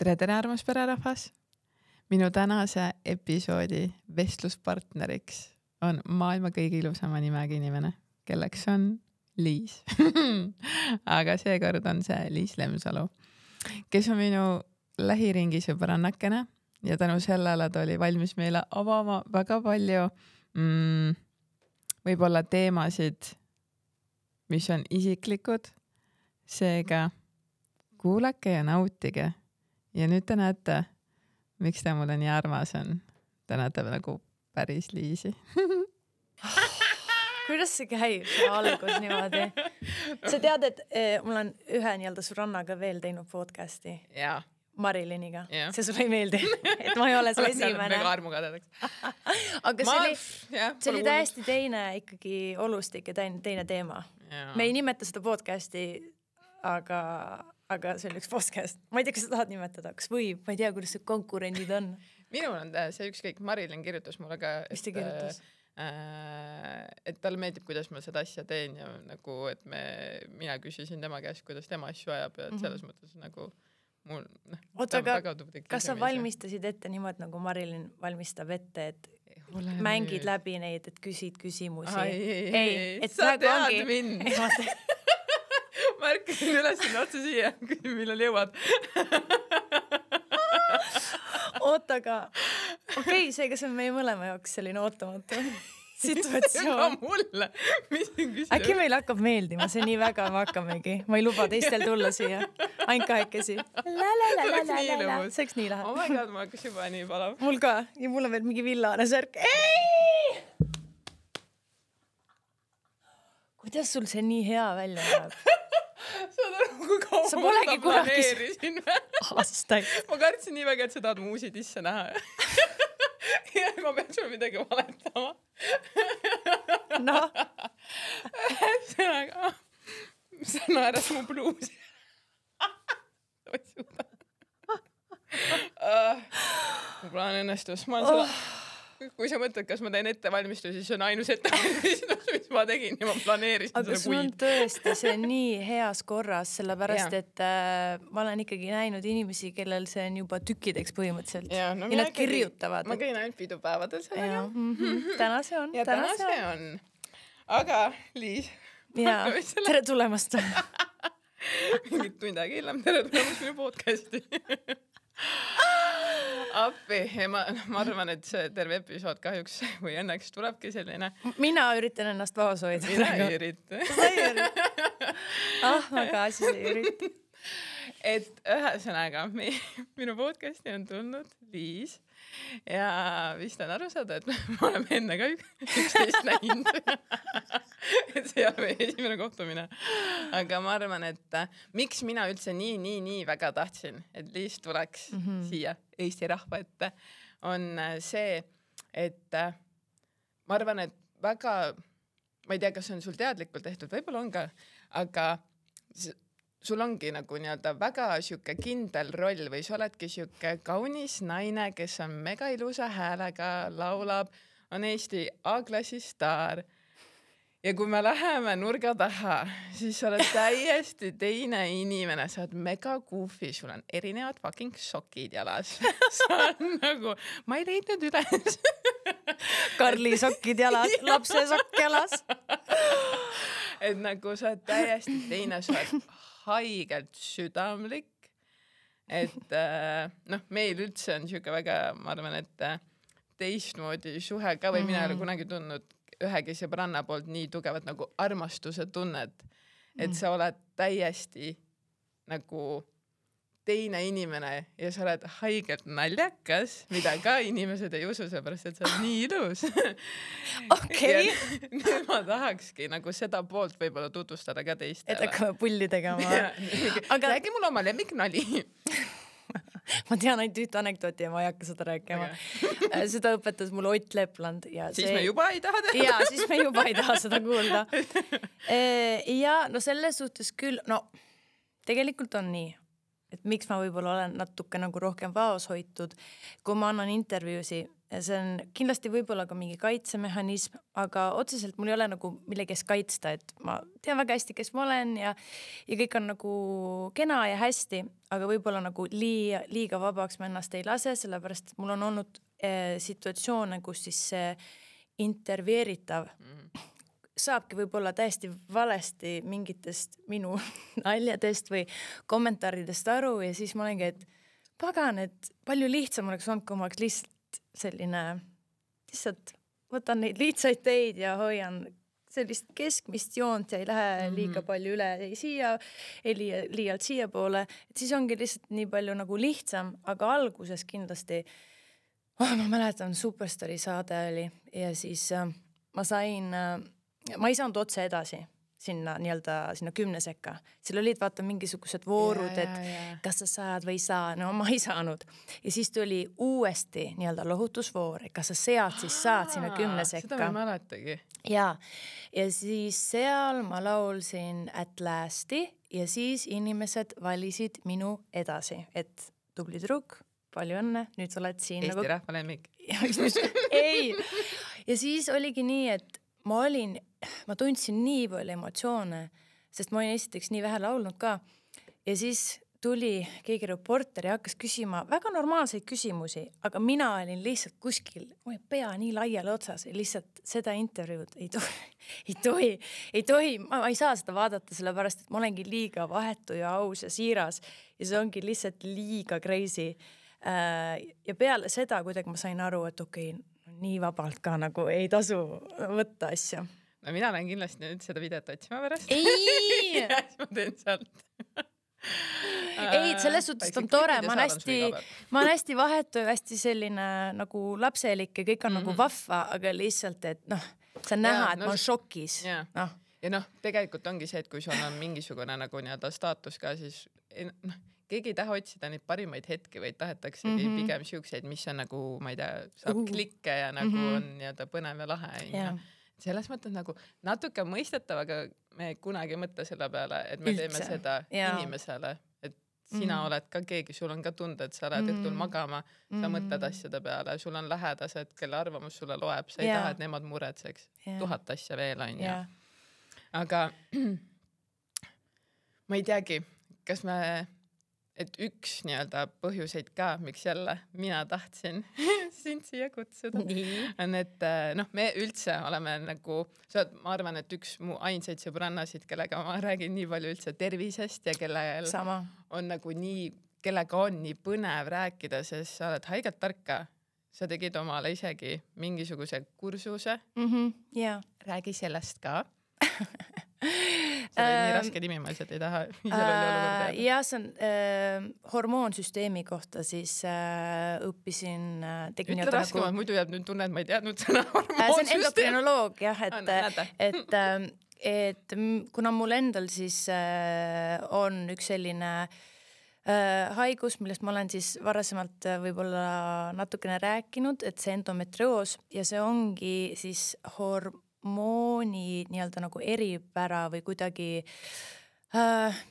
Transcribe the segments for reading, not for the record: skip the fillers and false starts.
Tere armaspererahvas! Minu tänase episoodi vestluspartneriks on maailma kõige ilusama nimega inimene, kelleks on Liis. Aga seekord on see Liis Lemsalu, kes on minu lähiringi sõbrannakene ja tänu sellele ta oli valmis meile avama väga palju võib-olla teemasid, mis on isiklikud. Seega kuulake ja nautige. Ja nüüd te näete, miks ta mulle nii armas on. Te näete nagu päris Liisi. Kuidas see käib see algus niimoodi? Sa tead, et mul on ühe nii-öelda sõbrannaga veel teinud podcasti. Jaa. Mariliniga. See sulle ei meeldi, et ma ei ole su esimene. Mega armukadedaks. Aga see oli täiesti teine ikkagi olustik ja teine teema. Me ei nimeta seda podcasti, aga see oli üks podcast. Ma ei tea, kas sa tahad nimetada, kas võib, ma ei tea, kuidas see konkurendid on. Minul on see ükskõik, Marilyn kirjutas mulle ka, mis ta kirjutas? Et talle meeldib, kuidas ma seda asja teen ja nagu, et mina küsisin tema käest, kuidas tema asju ajab ja selles mõttes nagu mul Oota, aga kas sa valmistasid ette niimoodi, nagu Marilyn valmistab ette, et mängid läbi neid, et küsid küsimusi? Ei, sa tead mind. Ma ärkasin üles sinna otsa siia, millal jõuad. Oota, aga seega see on meie mõlema jaoks selline ootamatu situatsioon. Mulle. Äkki meil hakkab meeldima, see nii väga me hakkamegi. Ma ei luba teistel tulla siia. Ainult kahekesi. See oleks nii lahe. Oh my god, ma hakkas juba nii palav. Mul ka. Ja mul on veel mingi villane särk. Ei! Kuidas sul see nii hea välja näeb? Kui kaua ma planeerisin. Aastaid. Ma kartsin nii väga, et sa tahad mu uusi tisse näha. Ja ma pean sulle midagi valetama. No. Sa naeras mu bluusi. Ma ei suuda. Mu plaan õnnestus. Kui sa mõtled, kas ma teen ettevalmistusi, siis on ainus ettevalmistus, mis ma tegin ja ma planeerisin aga sul on tõesti see nii heas korras, sellepärast, et ma olen ikkagi näinud inimesi, kellel see on juba tükideks põhimõtteliselt. Ja nad kirjutavad. Ma käin ainult pidupäevadel sellega. Täna see on. Ja täna see on. Aga Liis. Tere tulemast. Mingit tund aega hiljem. Tere tulemast minu podcasti. Appi, ja ma arvan, et see terve episood kahjuks või õnneks tulebki selline. Mina üritan ennast vaos hoida. Mina ei ürita. Sa ei ürita. Aga siis ei ürita. Et ühesõnaga, minu podcasti on tulnud Liis ja vist on aru saada, et me oleme enne ka üksteist näinud. Et see ei ole meie esimene kohtumine. Aga ma arvan, et miks mina üldse nii väga tahtsin, et Liis tuleks siia Eesti rahva ette, on see, et ma arvan, et väga, ma ei tea, kas on sul teadlikult tehtud, võib-olla on ka, aga sul ongi nagu nii-öelda väga siuke kindel roll või sa oledki siuke kaunis naine, kes on mega ilusa häälega, laulab, on Eesti A-klassi staar. Ja kui me läheme nurga taha, siis sa oled täiesti teine inimene, sa oled mega goofy, sul on erinevad fucking sokid jalas. Sa on nagu, ma ei leidnud üles. Karli sokid jalas, lapse sokk jalas. Et nagu sa oled täiesti teine, sa oled haigelt südamlik. Et meil üldse on siuke väga, ma arvan, et teistmoodi suhe ka või mina ei ole kunagi tundnud ühegi sõbranna poolt nii tugevat nagu armastuse tunnet, et sa oled täiesti nagu teine inimene ja sa oled haigelt naljakas, mida ka inimesed ei usu, sellepärast, et sa oled nii ilus. Okei. Nüüd ma tahakski nagu seda poolt võib-olla tutvustada ka teistele. Et hakkame pulli tegema. Aga räägi mul oma lemmiknali. Ma tean ainult üht anekdooti ja ma ei hakka seda rääkima. Seda õpetas mul Ott Lepland. Siis me juba ei taha teha. Ja, siis me juba ei taha seda kuulda. Ja, no selles suhtes küll, no tegelikult on nii, et miks ma võib-olla olen natuke nagu rohkem vaos hoitud, kui ma annan intervjuusi. See on kindlasti võib-olla ka mingi kaitsemehhanism, aga otseselt mul ei ole nagu millegi eest kaitsta, et ma tean väga hästi, kes ma olen ja kõik on nagu kena ja hästi, aga võib-olla nagu liiga vabaks ma ennast ei lase, sellepärast mul on olnud situatsioone, kus siis see intervjueeritav saabki võib-olla täiesti valesti mingitest minu naljadest või kommentaaridest aru ja siis ma olengi, et pagan, et palju lihtsam oleks olnud, kui ma oleks lihtsalt selline, lihtsalt võtan neid lihtsaid teid ja hoian sellist keskmist joont ja ei lähe liiga palju üle ei siia, ei liialt siia poole, et siis ongi lihtsalt nii palju nagu lihtsam, aga alguses kindlasti, ma mäletan, Superstaari saade oli ja siis ma ei saanud otse edasi sinna nii-öelda sinna 10 sekka. Seal olid vaata mingisugused voorud, et kas sa saad või ei saa. No ma ei saanud. Ja siis tuli uuesti nii-öelda lohutusvoor, et kas sa sealt siis saad sinna 10 sekka. Seda ma mäletagi. Ja siis seal ma laulsin At Last'i ja siis inimesed valisid minu edasi, et tubli trukk, palju õnne, nüüd sa oled siin. Eesti rahvalemmik. Ei. Ja siis oligi nii, et ma tundsin nii palju emotsioone, sest ma olin esiteks nii vähe laulnud ka. Ja siis tuli keegi reporter ja hakkas küsima väga normaalseid küsimusi, aga mina olin lihtsalt kuskil, mu pea nii laiali otsas ja lihtsalt seda intervjuud ei tohi, ma ei saa seda vaadata, sellepärast, et ma olengi liiga vahetu ja aus ja siiras ja see ongi lihtsalt liiga crazy. Ja peale seda kuidagi ma sain aru, et okei, nii vabalt ka nagu ei tasu võtta asja. No mina olen kindlasti nüüd seda videot otsima pärast. Ei! Ja ma teen sealt. Ei, selles suhtes on tore, ma olen hästi vahetu ja hästi selline nagu lapselik ja kõik on nagu vahva, aga lihtsalt, et see on näha, et ma olen šokis. Ja tegelikult ongi see, et kui sul on mingisugune nagu nii-öelda staatus ka, siis keegi ei taha otsida neid parimaid hetki, vaid tahetakse pigem siukseid, mis on nagu, ma ei tea, saab klikke ja nagu on nii-öelda põnev ja lahe. Selles mõttes nagu natuke mõistetav, aga me kunagi ei mõtle selle peale, et me teeme seda inimesele, et sina oled ka keegi, sul on ka tunda, et sa oled õhtul magama, sa mõtled asjade peale, sul on lähedased, kelle arvamus sulle loeb, sa ei taha, et nemad muretseks 1000 asja veel on. Aga ma ei teagi, kas et üks nii-öelda põhjuseid ka, miks jälle mina tahtsin sind siia kutsuda, on, et me üldse oleme nagu, ma arvan, et üks mu ainsaid sõbrannasid, kellega ma räägin nii palju üldse tervisest ja kellel on nagu nii, kellega on nii põnev rääkida, sest sa oled haigelt tarka, sa tegid omale isegi mingisuguse kursuse. Räägi sellest ka. See oli nii raske nimi, ma lihtsalt ei taha ja see on hormoonsüsteemi kohta siis õppisin ütle raskemalt, muidu jääb nüüd tunne, et ma ei teadnud sõna hormoonsüsteem. See on endokrinoloog, jah, et kuna mul endal siis on üks selline haigus, millest ma olen siis varasemalt võib-olla natukene rääkinud, et see endometrioos ja see ongi siis hormooni nii-öelda nagu eripära või kuidagi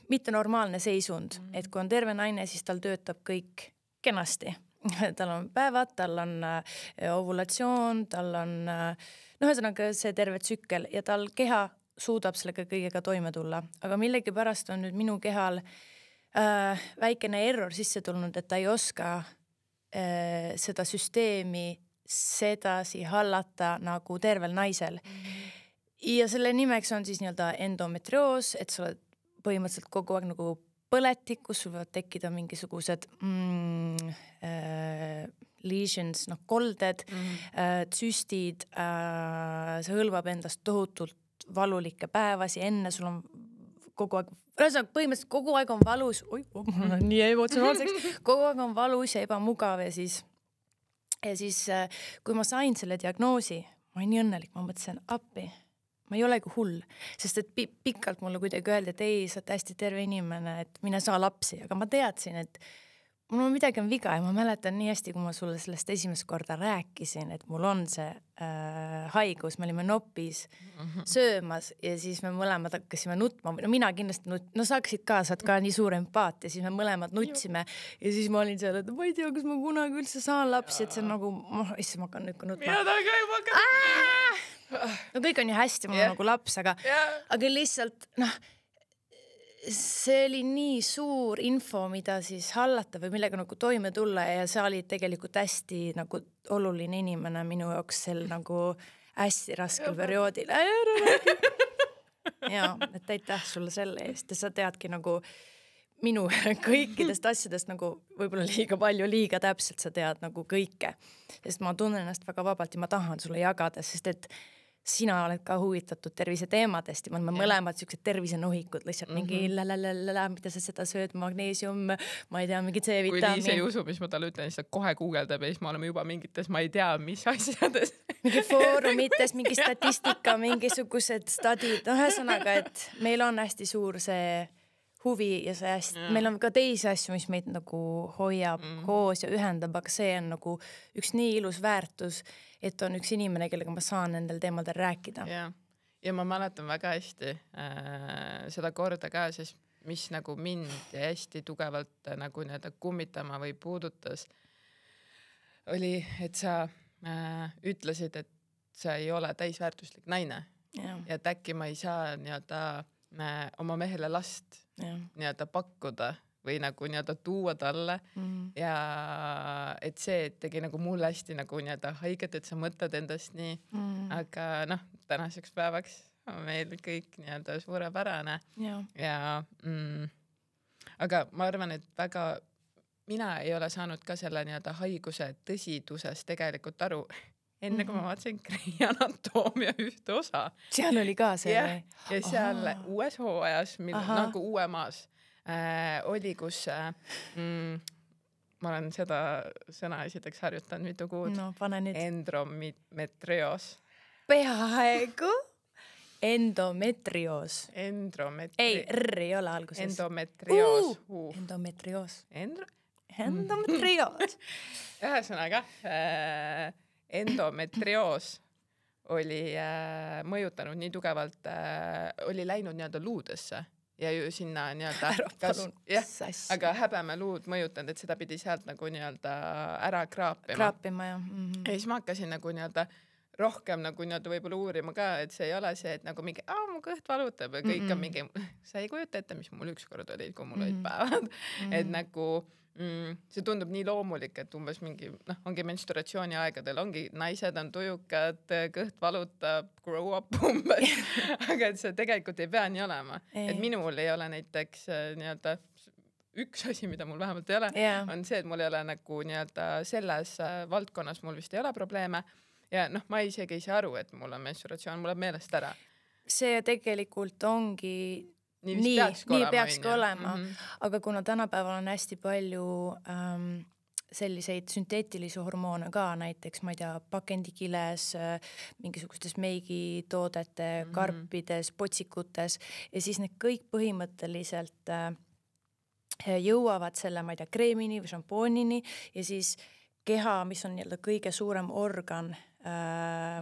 mitte normaalne seisund, et kui on terve naine, siis tal töötab kõik kenasti. Tal on päevad, tal on ovulatsioon, tal on ühesõnaga see terve tsükkel ja tal keha suudab sellega kõigega toime tulla. Aga millegipärast on nüüd minu kehal väikene error sisse tulnud, et ta ei oska seda süsteemi sedasi hallata nagu tervel naisel. Ja selle nimeks on siis nii-öelda endometrioos, et sa oled põhimõtteliselt kogu aeg nagu põletikus, sul võivad tekkida mingisugused lesions, kolded, tsüstid, see hõlvab endast tohutult valulikke päevasi, enne sul on kogu aeg, põhimõtteliselt kogu aeg on valus, nii emotsionaalseks, kogu aeg on valus ja ebamugav ja siis kui ma sain selle diagnoosi, ma olin nii õnnelik, ma mõtlesin appi, ma ei olegi hull, sest et pikalt mulle kuidagi öeldi, et ei, sa oled hästi terve inimene, et mine saa lapsi, aga ma teadsin, et mul on midagi viga ja ma mäletan nii hästi, kui ma sulle sellest esimest korda rääkisin, et mul on see haigus, me olime nopis söömas ja siis me mõlemad hakkasime nutma, no mina kindlasti no sa hakkasid ka, saad ka nii suur empaat ja siis me mõlemad nutsime ja siis ma olin seal, et ma ei tea, kas ma kunagi üldse saan lapsi, et see on nagu, issand, ma hakkan nüüd nutma. Mina tahan ka juba hakata. No kõik on ju hästi, mul on nagu laps, aga lihtsalt, see oli nii suur info, mida siis hallata või millega nagu toime tulla ja sa olid tegelikult hästi nagu oluline inimene minu jaoks sel nagu hästi raskel perioodil. Ja, et aitäh sulle selle eest ja sa teadki nagu minu kõikidest asjadest nagu võib-olla liiga palju, liiga täpselt sa tead nagu kõike, sest ma tunnen ennast väga vabalt ja ma tahan sulle jagada, sest et sina oled ka huvitatud tervise teemadest ja me oleme mõlemad siuksed tervisenuhikud, lihtsalt mingi mida sa seda sööd, magneesium, ma ei tea, mingi C-vitamiin. Kui Liis ei usu, mis ma talle ütlen, siis ta kohe guugeldab ja siis me oleme juba mingites, ma ei tea, mis asjades. Mingi foorumites, mingi statistika, mingisugused stadid, ühesõnaga, et meil on hästi suur see huvi ja see hästi, meil on ka teisi asju, mis meid nagu hoiab koos ja ühendab, aga see on nagu üks nii ilus väärtus, et on üks inimene, kellega ma saan nendel teemadel rääkida. Ja ma mäletan väga hästi seda korda ka, siis mis nagu mind hästi tugevalt nagu nii-öelda kummitama või puudutas, oli, et sa ütlesid, et sa ei ole täisväärtuslik naine ja et äkki ma ei saa nii-öelda oma mehele last nii-öelda pakkuda või nagu nii-öelda tuua talle ja et see tegi nagu mulle hästi nagu nii-öelda haiget, et sa mõtled endast nii, aga tänaseks päevaks on meil kõik nii-öelda suurepärane ja aga ma arvan, et väga mina ei ole saanud ka selle nii-öelda haiguse tõsiduses tegelikult aru enne kui ma vaatasin Grey Anatoomia ühte osa. Seal oli ka see või? Ja seal uues hooajas, nagu uue maas, oli, kus ma olen seda sõna esiteks harjutanud mitu kuud. No, pane nüüd. Endometrioos. Peaaegu. Endometrioos. Ei, R ei ole alguses. Endometrioos. Endometrioos. Endometrioos. Ühesõnaga, endometrioos oli mõjutanud nii tugevalt, oli läinud nii-öelda luudesse ja ju sinna nii-öelda aga häbemeluud mõjutanud, et seda pidi sealt nagu nii-öelda ära kraapima ja siis ma hakkasin nagu nii-öelda rohkem nagu nii-öelda võib-olla uurima ka, et see ei ole see, et nagu mingi mu kõht valutab ja kõik on mingi, sa ei kujuta ette, mis mul ükskord olid, kui mul olid päevad, et nagu see tundub nii loomulik, et umbes mingi, ongi menstruatsiooni aegadel, ongi naised on tujukad, kõht valutab, grow up umbes, aga et see tegelikult ei pea nii olema. Et minul ei ole näiteks nii-öelda üks asi, mida mul vähemalt ei ole, on see, et mul ei ole nagu nii-öelda selles valdkonnas mul vist ei ole probleeme ja ma isegi ei saa aru, et mul on menstruatsioon, mul on meelest ära. See tegelikult ongi nii peakski olema, aga kuna tänapäeval on hästi palju selliseid sünteetilisi hormoone ka, näiteks, ma ei tea, pakendikiles, mingisugustes meigitoodete, karpides, potsikutes ja siis need kõik põhimõtteliselt jõuavad selle, ma ei tea, kreemini või šampoonini ja siis keha, mis on nii-öelda kõige suurem organ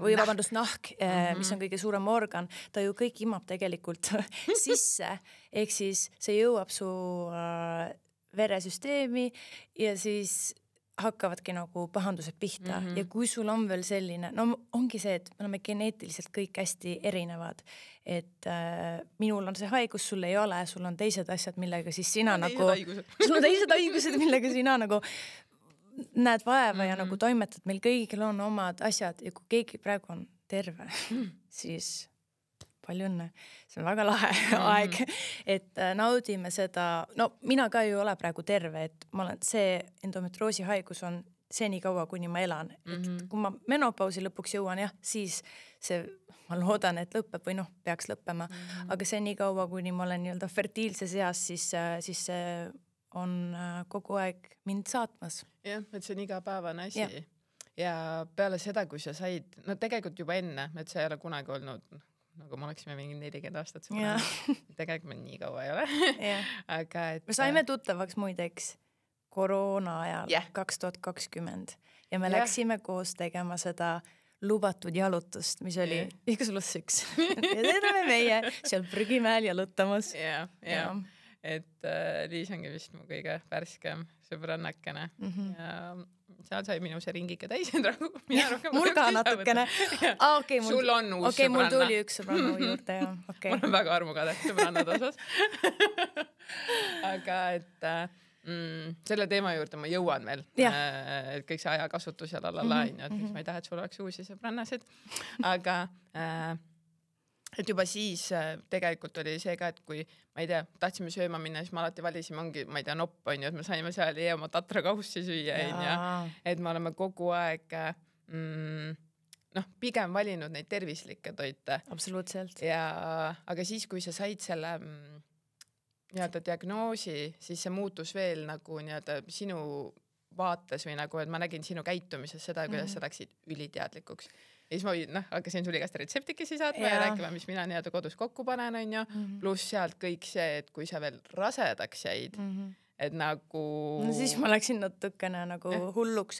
või vabandust, nahk, mis on kõige suurem organ, ta ju kõik imab tegelikult sisse, ehk siis see jõuab su veresüsteemi ja siis hakkavadki nagu pahandused pihta ja kui sul on veel selline, ongi see, et me oleme geneetiliselt kõik hästi erinevad, et minul on see haigus, sul ei ole, sul on teised asjad, millega siis sina nagu sul on teised haigused, millega sina nagu näed vaeva ja nagu toimetad, meil kõigil on omad asjad ja kui keegi praegu on terve, siis palju õnne. See on väga lahe aeg, et naudime seda, mina ka ei ole praegu terve, et ma olen, see endometroosi haigus on see nii kaua, kuni ma elan, et kui ma menopausi lõpuks jõuan, siis see, ma loodan, et lõpeb või peaks lõppema, aga see nii kaua, kuni ma olen nii-öelda fertiilses eas, siis see on kogu aeg mind saatmas. Jah, et see on igapäevane asi. Ja peale seda, kui sa said, tegelikult juba enne, et see ei ole kunagi olnud, nagu me oleksime mingi 40 aastat, tegelikult me nii kaua ei ole. Aga et me saime tuttavaks muideks koroona ajal 2020 ja me läksime koos tegema seda lubatud jalutust, mis oli 1+1 ja need oleme meie seal prügimäel jalutamas. Ja. Et Liis ongi vist mu kõige värskem sõbrannakene ja seal sai minu see ringike täis mina rohkem mul ka natukene. Sul on uus sõbranna. Mul tuli üks sõbranna juurde ja Mul on väga armukade sõbrannad osas. Aga et selle teema juurde ma jõuan veel. Et kõik see ajakasutus ja lalala, et miks ma ei taha, et sul oleks uusi sõbrannasid. Aga et juba siis tegelikult oli see ka, et kui ma ei tea, tahtsime sööma minna, siis ma alati valisime, ongi, ma ei tea, nopp on ju, et me saime seal oma Tatra kaussi süüa, et me oleme kogu aeg pigem valinud neid tervislikke toite. Absoluutselt. Aga siis, kui sa said selle nii-öelda diagnoosi, siis see muutus veel nagu nii-öelda sinu vaates või nagu, et ma nägin sinu käitumises seda, kuidas sa läksid üliteadlikuks. Ja siis ma hakkasin sul igast retseptikesi saatma ja rääkima, mis mina nii-öelda kodus kokku panen, on ju. Pluss sealt kõik see, et kui sa veel rasedaks jäid, et nagu... No siis ma läksin natukene nagu hulluks.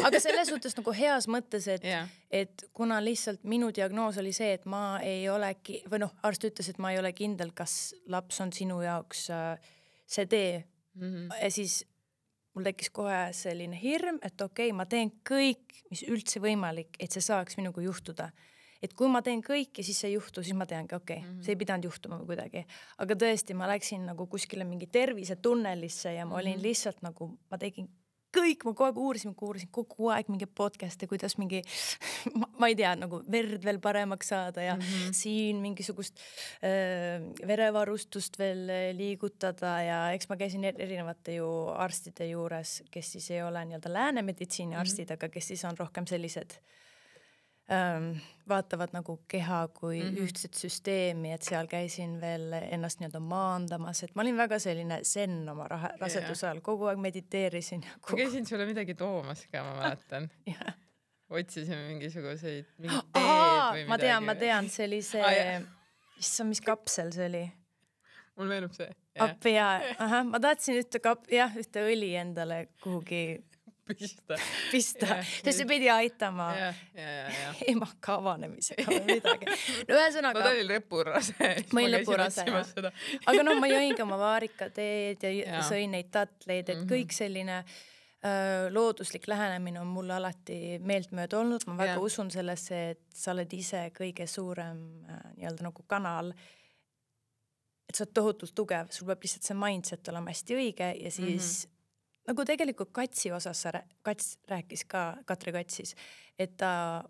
Aga selles suhtes nagu heas mõttes, et kuna lihtsalt minu diagnoos oli see, et ma ei olegi, või arst ütles, et ma ei ole kindel, kas laps on sinu jaoks see tee. Ja siis mul tekkis kohe selline hirm, et okei, ma teen kõik, mis üldse võimalik, et see saaks minuga juhtuda. Et kui ma teen kõik ja siis see juhtu, siis ma teangi, okei, see ei pidanud juhtuma kuidagi. Aga tõesti, ma läksin nagu kuskile mingi tervise tunnelisse ja ma olin lihtsalt nagu, ma tegin kõik, ma kogu aeg uurisin kogu aeg mingi podcast'e, kuidas mingi, ma ei tea, nagu verd veel paremaks saada ja siin mingisugust verevarustust veel liigutada ja eks ma käisin erinevate ju arstide juures, kes siis ei ole nii-öelda läänemeditsiini arstid, aga kes siis on rohkem sellised vaatavad nagu keha kui ühtset süsteemi, et seal käisin veel ennast nii-öelda maandamas, et ma olin väga selline zen oma raseduse ajal, kogu aeg mediteerisin. Ma käisin sulle midagi toomas ka, ma mäletan. Otsisime mingisuguseid, mingi teed või midagi. Ma tean, see oli see, mis kapsel see oli? Mul meenub see. Appi, ma tahtsin ühte õli endale kuhugi pista, sest see pidi aitama emaka avanemisega või midagi. No ühesõnaga... Ta oli lõpurase. Ma olin lõpurase, Aga ma jõingi oma vaarikateed ja sõin neid tatleid, et kõik selline looduslik lähenemine on mulle alati meeltmööda olnud. Ma väga usun sellesse, et sa oled ise kõige suurem nii-öelda nagu kanal, et sa oled tohutult tugev, sul peab lihtsalt see mindset olema hästi õige ja siis nagu tegelikult Katsi osas Kats rääkis ka, Katri Katsis, et ta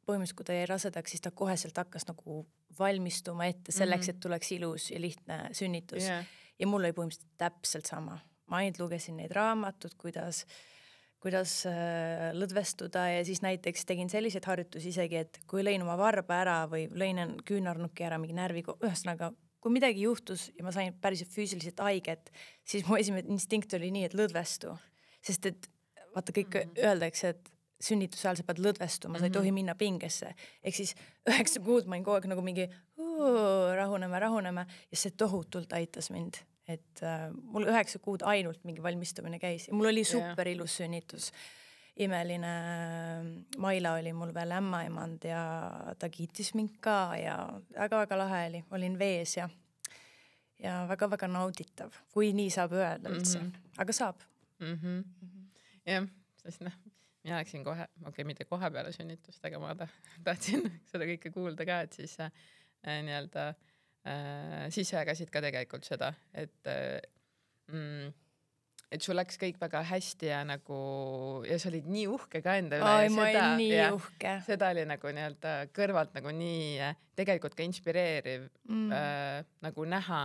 põhimõtteliselt, kui ta jäi rasedaks, siis ta koheselt hakkas nagu valmistuma ette selleks, et tuleks ilus ja lihtne sünnitus. Ja mul oli põhimõtteliselt täpselt sama. Ma ainult lugesin neid raamatud, kuidas lõdvestuda ja siis näiteks tegin selliseid harjutusi isegi, et kui lõin oma varba ära või lõin küünarnuki ära mingi närvi, ühesõnaga kui midagi juhtus ja ma sain päriselt füüsiliselt haiget, siis mu esimene instinkt oli nii, et lõdvestu. Sest et vaata kõik öeldakse, et sünnituse ajal sa pead lõdvestuma, sa ei tohi minna pingesse. Ehk siis 9 kuud ma olin kogu aeg nagu mingi rahuneme ja see tohutult aitas mind. Et mul 9 kuud ainult mingi valmistumine käis ja mul oli super ilus sünnitus. Imeline Maila oli mul veel ämmaemand ja ta kiitis mind ka ja väga-väga lahe oli. Olin vees ja väga-väga nauditav, kui nii saab öelda üldse. Aga saab. Jah, sest mina läksin kohe, mitte kohe peale sünnitust, aga ma tahtsin seda kõike kuulda ka, et siis nii-öelda siis jagasid ka tegelikult seda, et sul läks kõik väga hästi ja nagu, ja sa olid nii uhke ka enda üle. Ma olin nii uhke. Seda oli nagu nii-öelda kõrvalt nagu nii tegelikult ka inspireeriv nagu näha,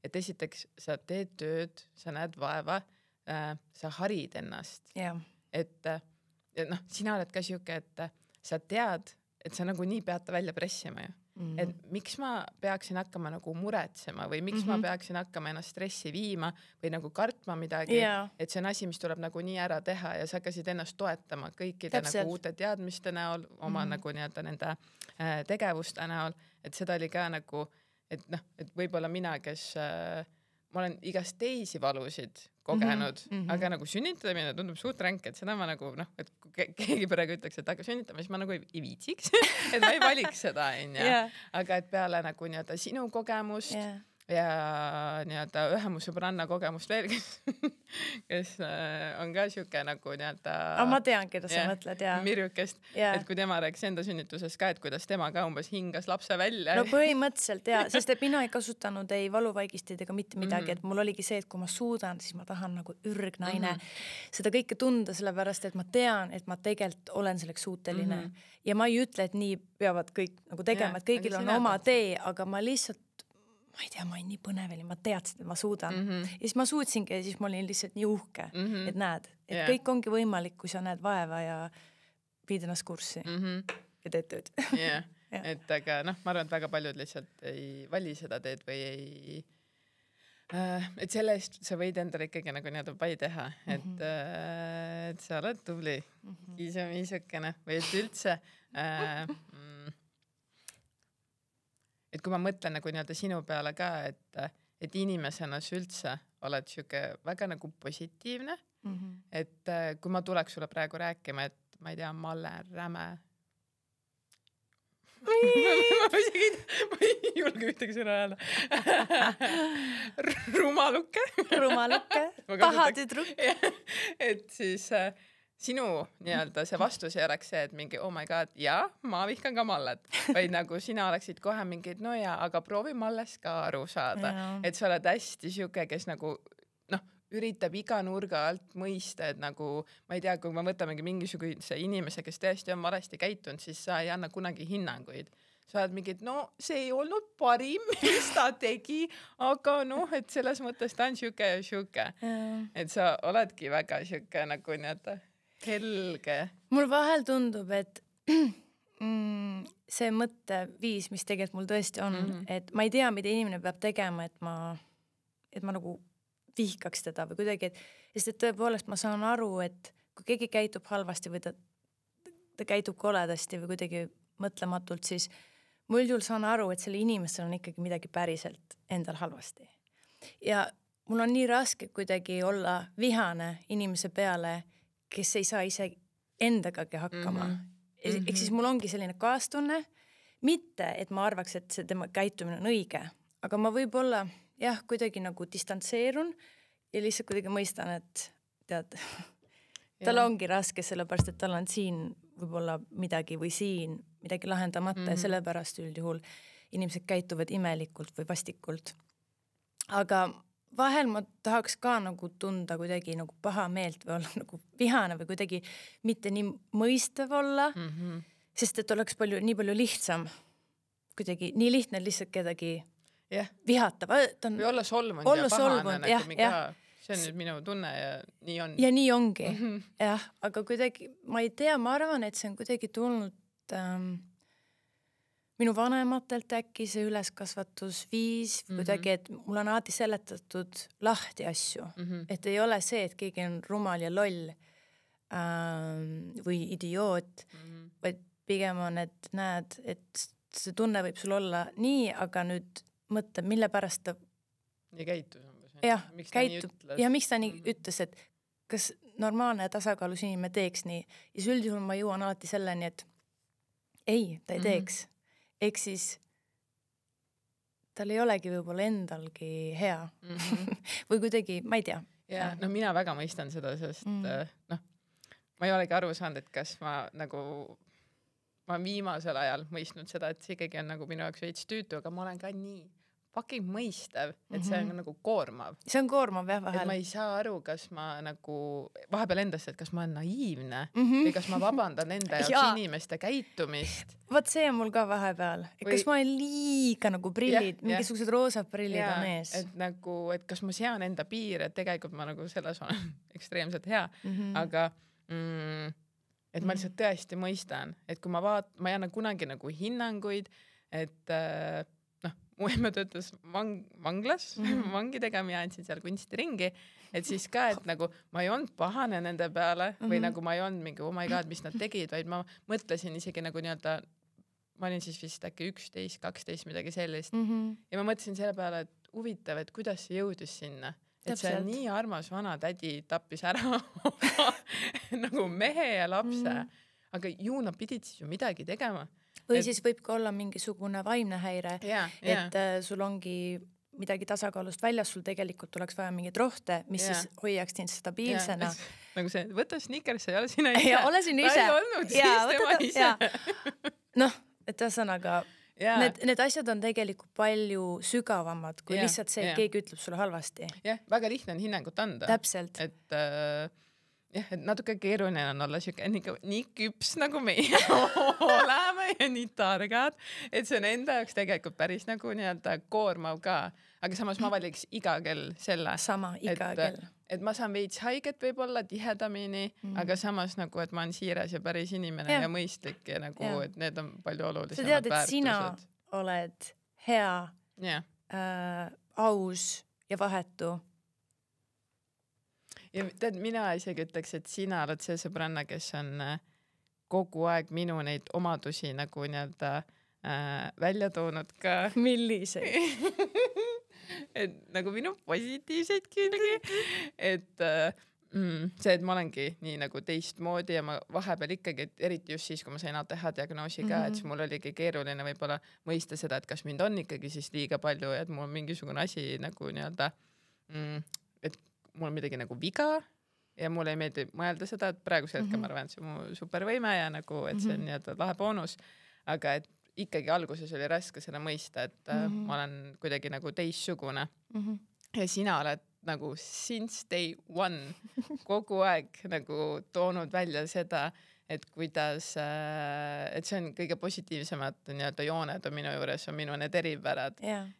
et esiteks sa teed tööd, sa näed vaeva, sa harid ennast. Et sina oled ka siuke, et sa tead, et sa nagu nii pead ta välja pressima ju. Et miks ma peaksin hakkama nagu muretsema või miks ma peaksin hakkama ennast stressi viima või nagu kartma midagi, et see on asi, mis tuleb nagu nii ära teha ja sa hakkasid ennast toetama kõikide nagu uute teadmiste näol, oma nagu nii-öelda nende tegevuste näol, et seda oli ka nagu, et võib-olla mina, kes ma olen igast teisi valusid kogenud, aga nagu sünnitamine tundub suht ränk, et seda ma nagu et kui keegi perega ütleks, et hakka sünnitama, siis ma nagu ei viitsiks, et ma ei valiks seda, onju. Aga et peale nagu nii-öelda sinu kogemust ja nii-öelda ühe mu sõbranna kogemust veel, kes on ka siuke nagu nii-öelda ma tean, keda sa mõtled, Mirjukest, et kui tema rääkis enda sünnituses ka, et kuidas tema ka umbes hingas lapse välja. No põhimõtteliselt sest et mina ei kasutanud ei valuvaigisteid ega mitte midagi, et mul oligi see, et kui ma suudan, siis ma tahan nagu ürgnaine seda kõike tunda, sellepärast, et ma tean, et ma tegelikult olen selleks suuteline ja ma ei ütle, et nii peavad kõik nagu tegema, et kõigil on oma tee, aga ma lihtsalt ma ei tea, ma olin nii põnev, ma teadsin, et ma suudan. Ja siis ma suutsingi ja siis ma olin lihtsalt nii uhke, et näed, et kõik ongi võimalik, kui sa näed vaeva ja viid ennast kurssi ja teed tööd. Et aga ma arvan, et väga paljud lihtsalt ei vali seda teed või ei... Et selle eest sa võid endale ikkagi nagu nii-öelda pai teha, et sa oled tubli, kiisamiisukene või et üldse... Et kui ma mõtlen nagu nii-öelda sinu peale ka, et inimesena sa üldse oled siuke väga nagu positiivne, et kui ma tuleks sulle praegu rääkima, et ma ei tea, Malle räme. Ma ei julge ühtegi sõna öelda. Rumaluke. Paha tüdruk. Et siis... sinu nii-öelda see vastus ei oleks see, et mingi oh my god, ma vihkan ka Mallet, vaid nagu sina oleksid kohe mingid, no aga proovi Malles ka aru saada, et sa oled hästi siuke, kes nagu üritab iga nurga alt mõista, et nagu ma ei tea, kui me võtamegi mingisuguse inimese, kes tõesti on valesti käitunud, siis sa ei anna kunagi hinnanguid. Sa oled mingid, see ei olnud parim, mis ta tegi, aga et selles mõttes ta on siuke ja siuke. Et sa oledki väga siuke nagu nii-öelda helge. Mul vahel tundub, et see mõtteviis, mis tegelikult mul tõesti on, et ma ei tea, mida inimene peab tegema, et ma nagu vihkaks teda või kuidagi, sest et tõepoolest ma saan aru, et kui keegi käitub halvasti või ta käitub koledasti või kuidagi mõtlematult, siis ma üldjuhul saan aru, et selle inimesel on ikkagi midagi päriselt endal halvasti. Ja mul on nii raske kuidagi olla vihane inimese peale, kes ei saa ise endagagi hakkama. Ehk siis mul ongi selline kaastunne, mitte, et ma arvaks, et see tema käitumine on õige, aga ma võib-olla kuidagi nagu distantseerun ja lihtsalt kuidagi mõistan, et tead, tal ongi raske, sellepärast, et tal on siin võib-olla midagi või siin midagi lahendamata ja sellepärast üldjuhul inimesed käituvad imelikult või vastikult. Aga vahel ma tahaks ka nagu tunda kuidagi nagu paha meelt või olla nagu vihane või kuidagi mitte nii mõistev olla, sest et oleks nii palju lihtsam kuidagi, nii lihtne lihtsalt kedagi vihata. Või olla solvunud ja pahane. See on nüüd minu tunne ja nii on. Ja nii ongi. Aga kuidagi, ma ei tea, ma arvan, et see on kuidagi tulnud minu vanematelt äkki see üleskasvatusviis kuidagi, et mul on alati seletatud lahti asju, et ei ole see, et keegi on rumal ja loll või idioot, vaid pigem on, et näed, et see tunne võib sul olla nii, aga nüüd mõtle, mille pärast ta nii käitus. Miks ta nii ütles, et kas normaalne tasakaalus inimene teeks nii ja siis üldjuhul ma jõuan alati selleni, et ei, ta ei teeks. Ehk siis tal ei olegi võib-olla endalgi hea. Või kuidagi, ma ei tea. Mina väga mõistan seda, sest ma ei olegi aru saanud, et kas ma viimasel ajal mõistnud seda, et see ikkagi on nagu minu jaoks veits tüütu, aga ma olen ka nii fucking mõistev, et see on nagu koormav. See on koormav vahel. Et ma ei saa aru, kas ma nagu vahepeal endast, et kas ma olen naiivne või kas ma vabandan enda jaoks inimeste käitumist. Vot see on mul ka vahepeal. Kas ma olen liiga nagu prillid, mingisugused roosad prillid on ees. Et nagu, et kas ma sean enda piir, et tegelikult ma nagu selles olen ekstreemselt hea, aga et ma lihtsalt tõesti mõistan, et kui ma ei anna kunagi nagu hinnanguid, et mu emme töötas vanglas, vangidega, mina andsin seal kunstiringi, et siis ka, et nagu ma ei olnud pahane nende peale või nagu ma ei olnud mingi, oh my god, mis nad tegid, vaid ma mõtlesin isegi nagu nii-öelda, ma olin siis vist äkki 11, 12, midagi sellist. Ja ma mõtlesin selle peale, et huvitav, et kuidas see jõudis sinna. Et see Täpselt. nii armas vana tädi tappis ära nagu mehe ja lapse. Aga ju nad pidid siis ju midagi tegema. Või siis võib ka olla mingisugune vaimne häire, Ja. et sul ongi midagi tasakaalust väljas, sul tegelikult tuleks vaja mingeid rohte, mis siis hoiaks sind stabiilsena. Nagu see, võta sneakers, ei ole sina ise. Ja ole sinu ise. Ta ei olnud siis tema ise. Noh, et ühesõnaga, need asjad on tegelikult palju sügavamad, kui lihtsalt see, et keegi ütleb sulle halvasti. Jah, väga lihtne on hinnangut anda. Täpselt. Et et natuke keeruline on olla siuke nii küps nagu meie oleme ja nii targad, et see on enda jaoks tegelikult päris nagu nii-öelda koormav ka. Aga samas ma valiks iga kell selle. Sama, iga kell. Et ma saan veits haiget võib-olla tihedamini, aga samas nagu, et ma olen siiras ja päris inimene ja mõistlik ja nagu, et need on palju olulisemad väärtused. Sa tead, et sina oled hea, aus ja vahetu. Ja tead, mina isegi ütleks, et sina oled see sõbranna, kes on kogu aeg minu neid omadusi nagu nii-öelda välja toonud ka. Milliseid? Et nagu minu positiivseid külgi. Et see, et ma olengi nii nagu teistmoodi ja ma vahepeal ikkagi, et eriti just siis, kui ma sain ATH diagnoosi ka, et siis mul oligi keeruline võib-olla mõista seda, et kas mind on ikkagi siis liiga palju ja et mul on mingisugune asi nagu nii-öelda, et mul on midagi nagu viga ja mulle ei meeldi mõelda seda, et praegusel hetkel ma arvan, et see on mu supervõime ja nagu, et see on nii-öelda lahe boonus, aga et ikkagi alguses oli raske seda mõista, et ma olen kuidagi nagu teissugune ja sina oled nagu since day one kogu aeg nagu toonud välja seda, et kuidas, et see on kõige positiivsemad nii-öelda jooned on minu juures, on minu need eripärad ja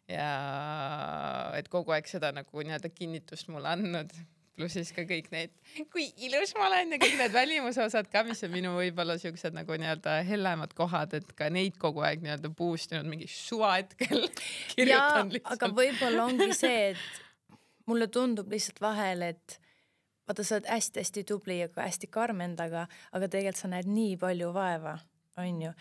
et kogu aeg seda nagu nii-öelda kinnitust mulle andnud, pluss siis ka kõik need, kui ilus ma olen ja kõik need välimusosad ka, mis on minu võib-olla siuksed nagu nii-öelda hellemad kohad, et ka neid kogu aeg nii-öelda boostinud mingi suvahetkel kirjutanud lihtsalt. Aga võib-olla ongi see, et mulle tundub lihtsalt vahel, et vaata, sa oled hästi-hästi tubli ja hästi karm endaga, aga tegelikult sa näed nii palju vaeva, on ju.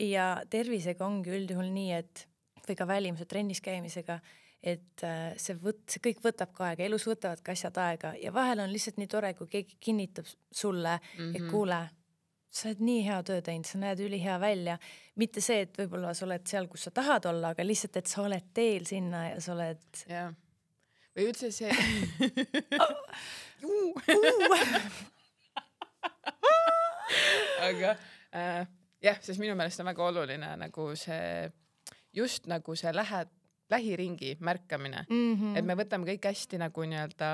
Ja tervisega ongi üldjuhul nii, et või ka välimuse trennis käimisega, et see kõik võtab ka aega, elus võtavad ka asjad aega ja vahel on lihtsalt nii tore, kui keegi kinnitab sulle, et kuule, sa oled nii hea töö teinud, sa näed ülihea välja. Mitte see, et võib-olla sa oled seal, kus sa tahad olla, aga lihtsalt, et sa oled teel sinna ja sa oled... Ja. Või üldse see... aga jah, sest minu meelest on väga oluline nagu see, just nagu see lähiringi märkamine, et me võtame kõik hästi nagu nii-öelda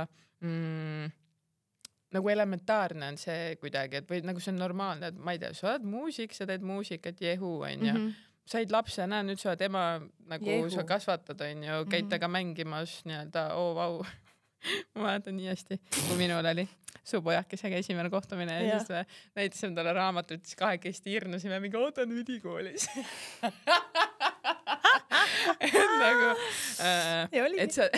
nagu elementaarne on see kuidagi, et või nagu see on normaalne, et ma ei tea, sa oled muusik, sa teed muusikat, jehu, on ju. Said lapse, näe, nüüd sa oled ema, nagu sa kasvatad, on ju, käid taga mängimas nii-öelda, vau. Ma mäletan nii hästi, kui minul oli suupojakesega esimene kohtumine ja siis näitasime talle raamatut, siis kahekesti hirnusime, mingi ootan ülikoolis. Et nagu, et sa,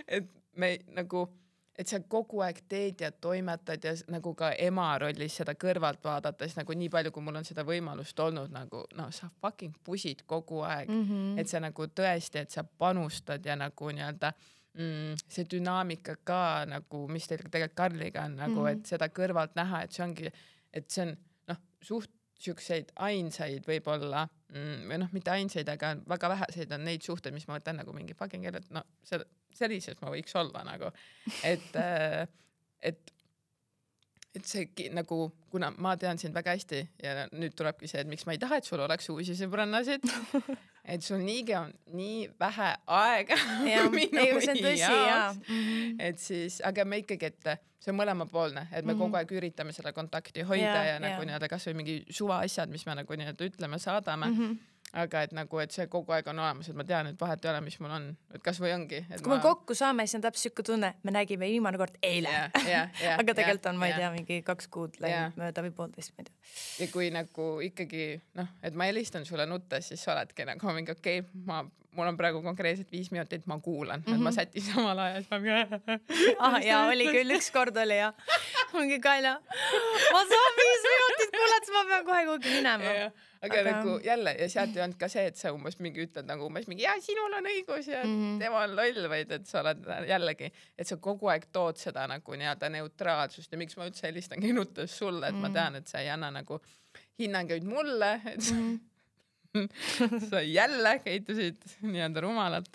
et me nagu, et sa kogu aeg teed ja toimetad ja nagu ka ema rollis seda kõrvalt vaadates nagu nii palju, kui mul on seda võimalust olnud nagu, no sa fucking pusid kogu aeg, et sa nagu tõesti, et sa panustad ja nagu nii-öelda see dünaamika ka nagu, mis teil tegelikult Karliga on nagu, et seda kõrvalt näha, et see ongi, et see on suht siukseid ainsaid võib-olla, või mitte ainsaid, aga väga väheseid on neid suhteid, mis ma võtan nagu mingi fucking elu, et no sellises ma võiks olla nagu, et see nagu, kuna ma tean sind väga hästi ja nüüd tulebki see, et miks ma ei taha, et sul oleks uusi sõbrannasid, et sul niigi on nii vähe aega minu jaoks, et siis, aga me ikkagi, et see on mõlemapoolne, et me kogu aeg üritame selle kontakti hoida ja nagu nii-öelda kas või mingi suva asjad, mis me nagu nii-öelda ütleme, saadame, aga et nagu, et see kogu aeg on olemas, et ma tean, et vahet ei ole, mis mul on, et kas või ongi. Kui me kokku saame, siis on täpselt siuke tunne, me nägime viimane kord eile. Aga tegelikult on, ma ei tea, mingi 2 kuud läinud mööda või 1,5, ma ei tea. Ja kui nagu ikkagi, et ma helistan sulle nuttes, siis sa oledki nagu mingi okei, mul on praegu konkreetselt 5 minutit, ma kuulan, et ma sätin samal ajal. Ja oli küll, 1 kord oli ja mingi Kaila, ma saan 5 minutit mulle, et ma pean kohe kuhugi minema. Aga nagu jälle, ja sealt ei olnud ka see, et sa umbes mingi ütled nagu umbes mingi, ja sinul on õigus ja tema on loll, vaid et sa oled jällegi, et sa kogu aeg tood seda nagu nii-öelda neutraalsust ja miks ma üldse helistangi nuttes sulle, et ma tean, et sa ei anna nagu hinnanguid mulle, et sa jälle käitusid nii-öelda rumalalt,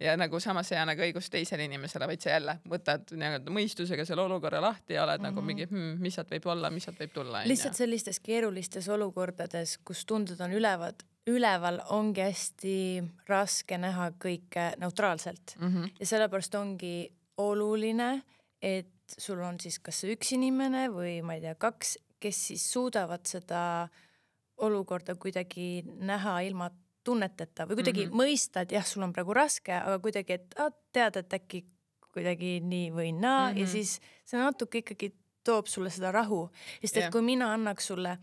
ja nagu samas ei anna ka õigust teisele inimesele, vaid sa jälle võtad nii-öelda mõistusega selle olukorra lahti ja oled nagu mingi, mis sealt võib olla, mis sealt võib tulla. Lihtsalt sellistes keerulistes olukordades, kus tunded on üleval, ongi hästi raske näha kõike neutraalselt. Ja sellepärast ongi oluline, et sul on siis kas üks inimene või ma ei tea, 2, kes siis suudavad seda olukorda kuidagi näha ilma tunneteta või kuidagi mõista, et jah, sul on praegu raske, aga kuidagi, et tead, et äkki kuidagi nii või naa ja siis see natuke ikkagi toob sulle seda rahu. Sest et kui mina annaks sulle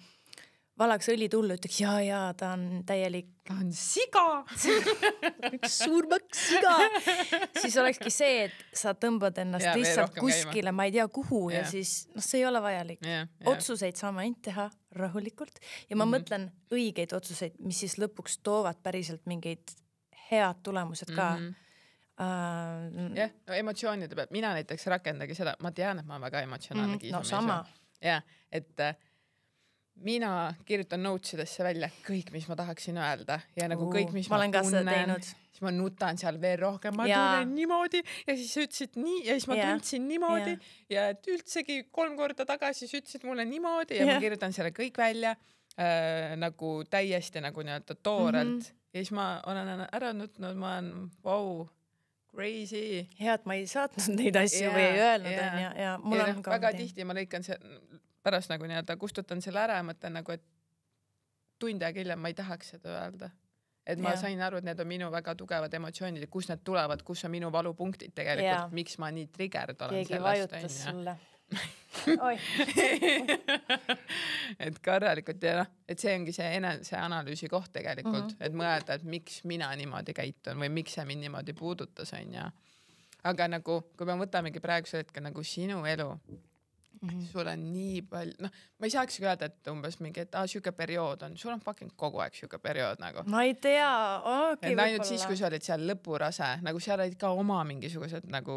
valaks õlitullu, ütleks ja, ta on täielik. Ta on siga! Üks suur mõks siga! Siis olekski see, et sa tõmbad ennast lihtsalt kuskile, ma ei tea kuhu ja siis see ei ole vajalik. Otsuseid saame ainult teha rahulikult ja ma mõtlen õigeid otsuseid, mis siis lõpuks toovad päriselt mingeid head tulemused ka. Jah, emotsioonide pealt. Mina näiteks rakendagi seda, ma tean, et ma olen väga emotsionaalne No sama. Ja, et mina kirjutan notesidesse välja kõik, mis ma tahaksin öelda ja nagu kõik, mis ma tunnen, siis ma nutan seal veel rohkem, ma tunnen niimoodi ja siis sa ütlesid nii ja siis ma tundsin niimoodi ja et üldsegi 3 korda tagasi sa ütlesid mulle niimoodi ja ma kirjutan selle kõik välja nagu täiesti nagu nii-öelda toorelt ja siis ma olen ära nutnud, ma olen crazy. Hea, et ma ei saatnud neid asju või ei öelnud ja mul on ka väga tihti ma lõikan see pärast nagu nii-öelda kustutan selle ära ja mõtlen nagu, et tund aega hiljem ma ei tahaks seda öelda. Et ma sain aru, et need on minu väga tugevad emotsioonid ja kus need tulevad, kus on minu valupunktid tegelikult, miks ma nii triggered olen sellest. Keegi vajutas sulle. Et korralikult ja et see ongi see enese analüüsi koht tegelikult, et mõelda, et miks mina niimoodi käitun või miks see mind niimoodi puudutas on ja. Aga nagu, kui me võtamegi praegusel hetkel nagu sinu elu, sul on nii palju, ma ei saaks öelda, et umbes mingi, et siuke periood on, sul on fucking kogu aeg siuke periood nagu. Ma ei tea, ainult siis, kui sa olid seal lõpurase, nagu seal olid ka oma mingisugused nagu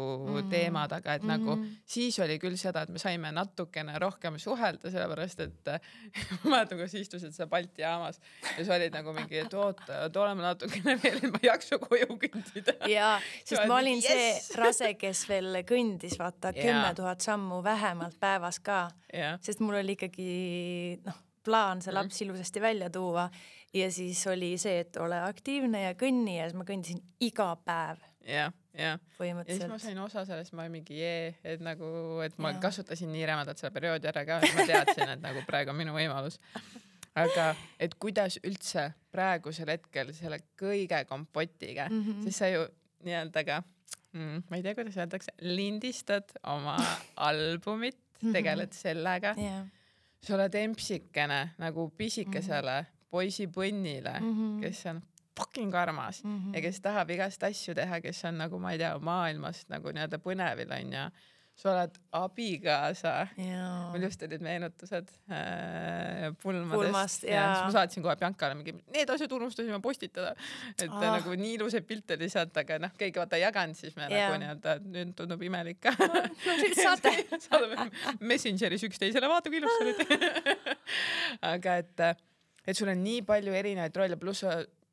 teemad, aga et nagu siis oli küll seda, et me saime natukene rohkem suhelda, sellepärast, et ma mäletan, kus istusid sa Balti jaamas ja sa olid nagu mingi, et oleme natukene veel, et ma jaksu koju kõndida. Jaa, sest ma olin see rase, kes veel kõndis, vaata 10 000 sammu vähemalt päevas ka, sest mul oli ikkagi plaan see laps ilusasti välja tuua ja siis oli see, et ole aktiivne ja kõnni ja siis ma kõndisin iga päev. Ja siis ma sain osa sellest, ma mingi et nagu, et ma kasutasin nii rämedalt selle perioodi ära ka, et ma teadsin, et nagu praegu on minu võimalus. Aga et kuidas üldse praegusel hetkel selle kõige kompotiga, siis sa ju nii-öelda ka, ma ei tea, kuidas öeldakse, lindistad oma albumit, tegeled sellega. Sa oled empsikene nagu pisikesele poisipõnnile, kes on fucking armas ja kes tahab igast asju teha, kes on nagu, ma ei tea, maailmast nagu nii-öelda põnevil on ja sa oled abikaasa. Mul just olid meenutused pulmadest. Ja siis ma saatsin kohe Biancale mingi, need asjad unustasime postitada. Et nagu nii iluseid pilte lihtsalt, aga keegi vaata jaganud, siis me nagu nii-öelda, nüüd tundub imelik ka. Saadame Messengeris üksteisele, vaata kui ilus sa olid. Aga et sul on nii palju erinevaid rolle, pluss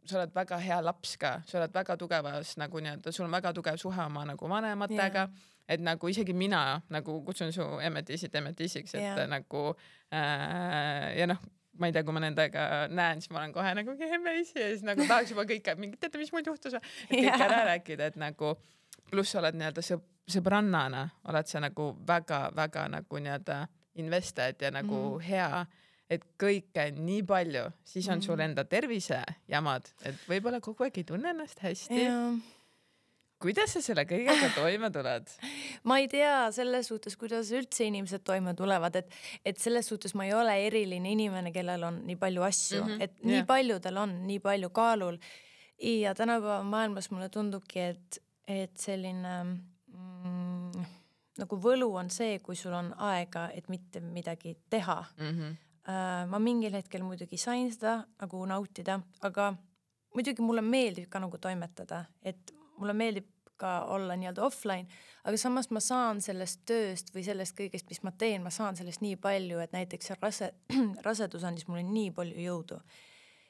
sa oled väga hea laps ka, sa oled väga tugevas nagu nii-öelda, sul on väga tugev suhe oma nagu vanematega, et nagu isegi mina nagu kutsun su emetiisiks, et nagu ja ma ei tea, kui ma nendega näen, siis ma olen kohe nagu emmeisi ja siis nagu tahaks juba kõik, teate, mis mul juhtus, et kõik ära rääkida, et nagu pluss oled nii-öelda sõbrannana, oled sa nagu väga nagu nii-öelda invested ja nagu hea, et kõike nii palju, siis on sul enda tervise jamad, et võib-olla kogu aeg ei tunne ennast hästi. Kuidas sa selle kõigega toime tuled? Ma ei tea selles suhtes, kuidas üldse inimesed toime tulevad, et selles suhtes ma ei ole eriline inimene, kellel on nii palju asju, et nii paljudel on nii palju kaalul ja tänapäeva maailmas mulle tundubki, et selline nagu võlu on see, kui sul on aega, et mitte midagi teha. ma mingil hetkel muidugi sain seda nagu nautida, aga muidugi mulle meeldib ka nagu toimetada, et mulle meeldib ka olla nii-öelda offline, aga samas ma saan sellest tööst või sellest kõigest, mis ma teen, ma saan sellest nii palju, et näiteks rasedus andis mulle nii palju jõudu.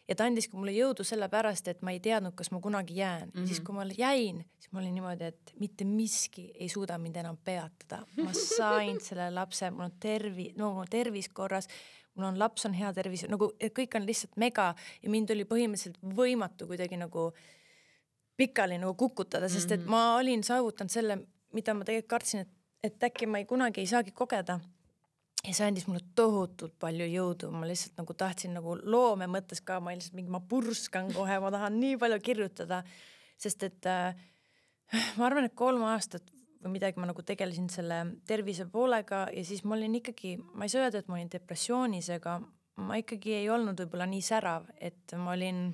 Ja ta andis ka mulle jõudu sellepärast, et ma ei teadnud, kas ma kunagi jään. Siis kui ma jäin, siis ma olin niimoodi, et mitte miski ei suuda mind enam peatada. Ma sain selle lapse, mul on tervis korras, mul on laps on hea tervis, nagu kõik on lihtsalt mega ja mind oli põhimõtteliselt võimatu kuidagi nagu pikali nagu kukutada, sest et ma olin saavutanud selle, mida ma tegelikult kartsin, et äkki ma kunagi ei saagi kogeda. Ja see andis mulle tohutult palju jõudu, ma lihtsalt nagu tahtsin nagu loome mõttes ka, ma lihtsalt ma purskan kohe, ma tahan nii palju kirjutada, sest et ma arvan, et 3 aastat või midagi ma nagu tegelesin selle tervise poolega ja siis ma olin ikkagi, ma ei saa öelda, et ma olin depressioonis, aga ma ikkagi ei olnud võib-olla nii särav, et ma olin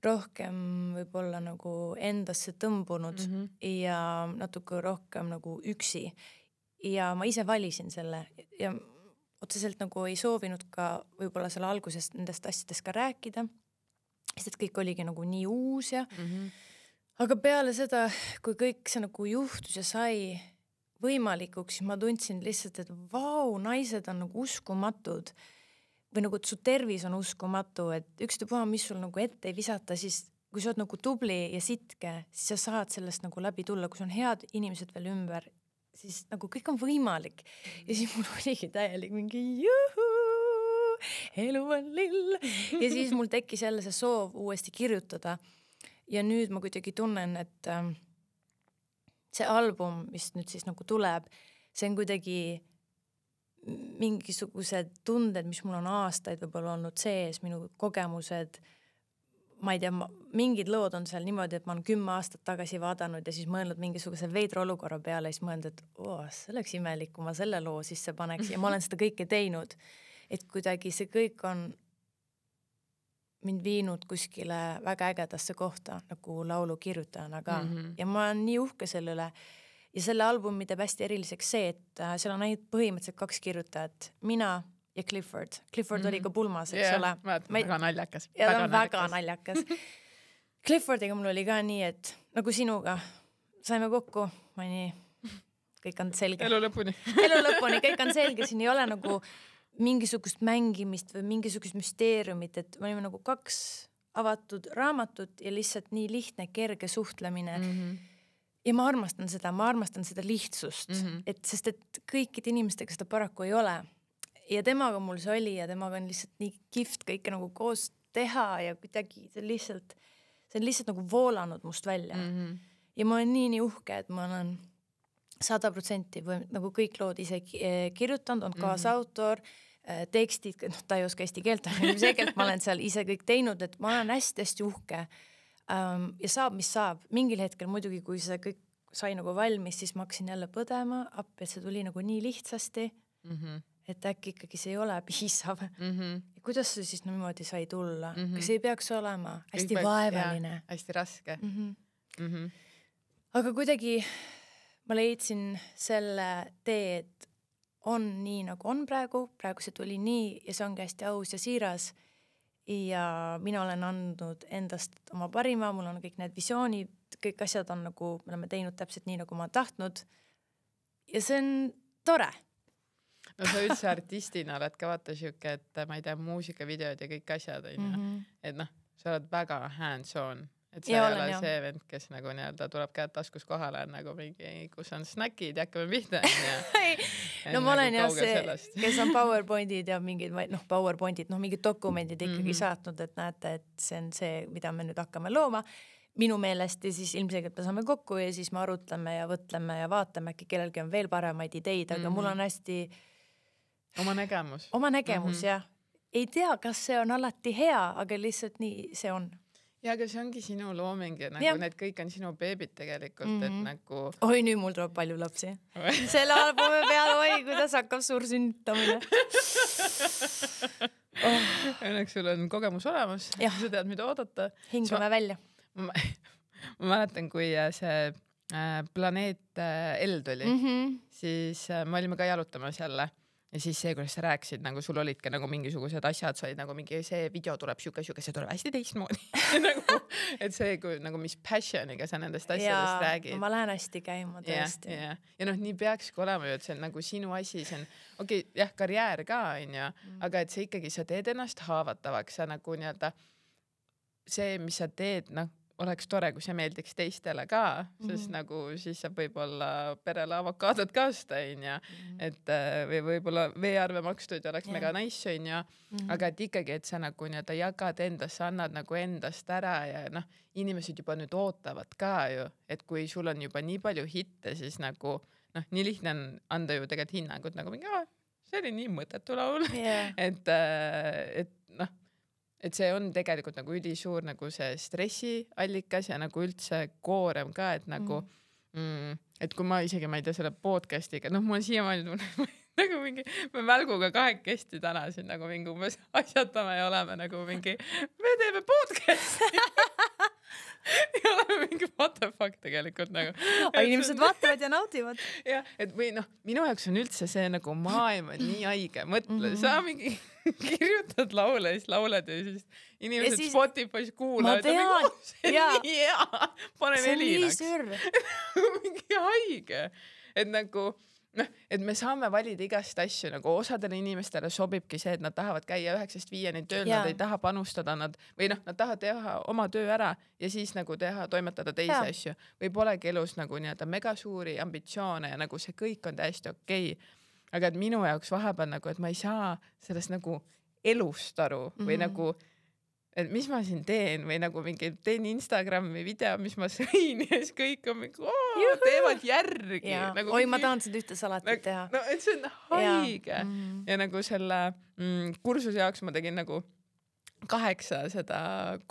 rohkem võib-olla nagu endasse tõmbunud ja natuke rohkem nagu üksi. Ja ma ise valisin selle ja otseselt nagu ei soovinud ka võib-olla selle algusest nendest asjadest ka rääkida, sest et kõik oligi nagu nii uus ja aga peale seda, kui kõik see nagu juhtus ja sai võimalikuks, siis ma tundsin lihtsalt, et vau, naised on nagu uskumatud või nagu, et su tervis on uskumatu, et ükstapuha, mis sul nagu ette ei visata, siis kui sa oled nagu tubli ja sitke, siis sa saad sellest nagu läbi tulla, kui sul on head inimesed veel ümber, siis nagu kõik on võimalik. Ja siis mul oligi täielik mingi juhuu, elu on lill. Ja siis mul tekkis jälle see soov uuesti kirjutada. Ja nüüd ma kuidagi tunnen, et see album, mis nüüd siis nagu tuleb, see on kuidagi mingisugused tunded, mis mul on aastaid võib-olla olnud sees, minu kogemused, ma ei tea, mingid lood on seal niimoodi, et ma olen 10 aastat tagasi vaadanud ja siis mõelnud mingisuguse veidra olukorra peale ja siis mõelnud, et see oleks imelik, kui ma selle loo sisse paneks ja ma olen seda kõike teinud. Et kuidagi see kõik on mind viinud kuskile väga ägedasse kohta nagu laulu kirjutajana ka ja ma olen nii uhke selle üle. Ja selle albumi teeb hästi eriliseks see, et seal on ainult põhimõtteliselt 2 kirjutajat, mina ja Clifford. Clifford oli ka pulmas, eks ole. Väga naljakas. Ja ta on väga naljakas. Cliffordiga mul oli ka nii, et nagu sinuga saime kokku, ma nii, kõik on selge. Elu lõpuni, kõik on selge, siin ei ole nagu mingisugust mängimist või mingisugust müsteeriumit, et me olime nagu 2 avatud raamatut ja lihtsalt nii lihtne, kerge suhtlemine. Ja ma armastan seda lihtsust, et sest et kõikide inimestega seda paraku ei ole. Ja temaga mul see oli ja temaga on lihtsalt nii kihvt kõike nagu koos teha ja kuidagi see on lihtsalt nagu voolanud must välja. Ja ma olen nii uhke, et ma olen 100% või nagu kõik lood ise kirjutanud, on kaasautor, tekstid, ta ei oska eesti keelt, selgelt ma olen seal ise kõik teinud, et ma olen hästi uhke. Ja saab, mis saab. Mingil hetkel muidugi, kui see kõik sai nagu valmis, siis ma hakkasin jälle põdema, appi, et see tuli nagu nii lihtsasti, et äkki ikkagi see ei ole piisav. Ja kuidas see siis niimoodi sai tulla? Kas ei peaks olema hästi vaevaline? Hästi raske. Aga kuidagi ma leidsin selle tee, et on nii nagu on praegu see tuli nii ja see ongi hästi aus ja siiras. Ja mina olen andnud endast oma parima, mul on kõik need visioonid, kõik asjad on nagu, me oleme teinud täpselt nii, nagu ma tahtnud. Ja see on tore. No sa üldse artistina oled ka vaata siuke, et ma ei tea, muusikavideod ja kõik asjad on. Et sa oled väga hands-on. Et sa ei ole see vend, kes nagu nii-öelda tuleb käed taskus kohale, nagu mingi, kus on snäkid ja hakkame pihta. No ma olen jah see, kes on PowerPointid ja mingid, PowerPointid, mingid dokumendid ikkagi saatnud, et näete, et see on see, mida me nüüd hakkame looma minu meelest ja siis ilmselgelt me saame kokku ja siis me arutleme ja võtleme ja vaatame, äkki kellelgi on veel paremaid ideid, aga mul on hästi oma nägemus. Oma nägemus, jah. Ei tea, kas see on alati hea, aga lihtsalt nii see on. Ja aga see ongi sinu looming ja nagu need kõik on sinu beebid tegelikult, et nagu... Oi, nüüd mul tuleb palju lapsi. Selle albumi peale, kuidas hakkab suur sünnitamine. Õnneks sul on kogemus olemas, sa tead, mida oodata. Hingame välja. Ma mäletan, kui see planeet L tuli, siis me olime ka jalutamas jälle ja siis see, kuidas sa rääkisid, nagu sul olid ka nagu mingisugused asjad, sa olid nagu mingi, see video tuleb siuke, see tuleb hästi teistmoodi nagu, et see, kui nagu mis passioniga sa nendest asjadest räägid. Ma lähen hästi käima tõesti. Ja noh, nii peakski olema ju, et see on nagu sinu asi, see on jah, karjäär ka, onju, aga et see ikkagi, sa teed ennast haavatavaks, sa nagu nii-öelda see, mis sa teed, noh, oleks tore, kui see meeldiks teistele ka, sest nagu siis saab võib-olla perele avokaadot ka osta, onju, et või võib-olla veearve makstud ja oleks mega nice, onju, aga et ikkagi, et sa nagu nii-öelda jagad endast, sa annad nagu endast ära ja noh, inimesed juba nüüd ootavad ka ju, et kui sul on juba nii palju hitte, siis nagu noh, nii lihtne on anda ju tegelikult hinnangut nagu mingi, see oli nii mõttetu laul, et noh, et see on tegelikult nagu ülisuur nagu see stressiallikas ja nagu üldse koorem ka, et nagu et kui ma isegi, ma ei tea, selle podcast'iga, noh, mul on siiamaani tunne, nagu mingi, me Mälguga kahekesti täna siin nagu mingi umbes asjatame ja oleme nagu mingi, me teeme podcast'i ja oleme mingi what the fuck tegelikult nagu. Inimesed vaatavad ja naudivad. Jah, et või noh, minu jaoks on üldse see nagu maailm on nii haige, mõtle, sa mingi kirjutad laule ja siis lauled ja siis inimesed siis, Spotify's kuulavad. Ma tean, see on nii hea, panen helinaks. See on nii sür. Mingi haige, et nagu noh, et me saame valida igast asju, nagu osadele inimestele sobibki see, et nad tahavad käia 9-5 tööl, nad ei taha panustada, nad tahavad teha oma töö ära ja siis nagu toimetada teisi asju või polegi elus nagu nii-öelda mega suuri ambitsioone ja nagu see kõik on täiesti okei. Aga et minu jaoks vahepeal nagu, et ma ei saa sellest nagu elust aru või nagu et mis ma siin teen või nagu mingi teen Instagrami video, mis ma sõin ja siis kõik on mingi teevad järgi. Nagu oi, ma tahan seda ühte salatit teha. No, et see on haige. Ja nagu selle kursuse jaoks ma tegin nagu 8 seda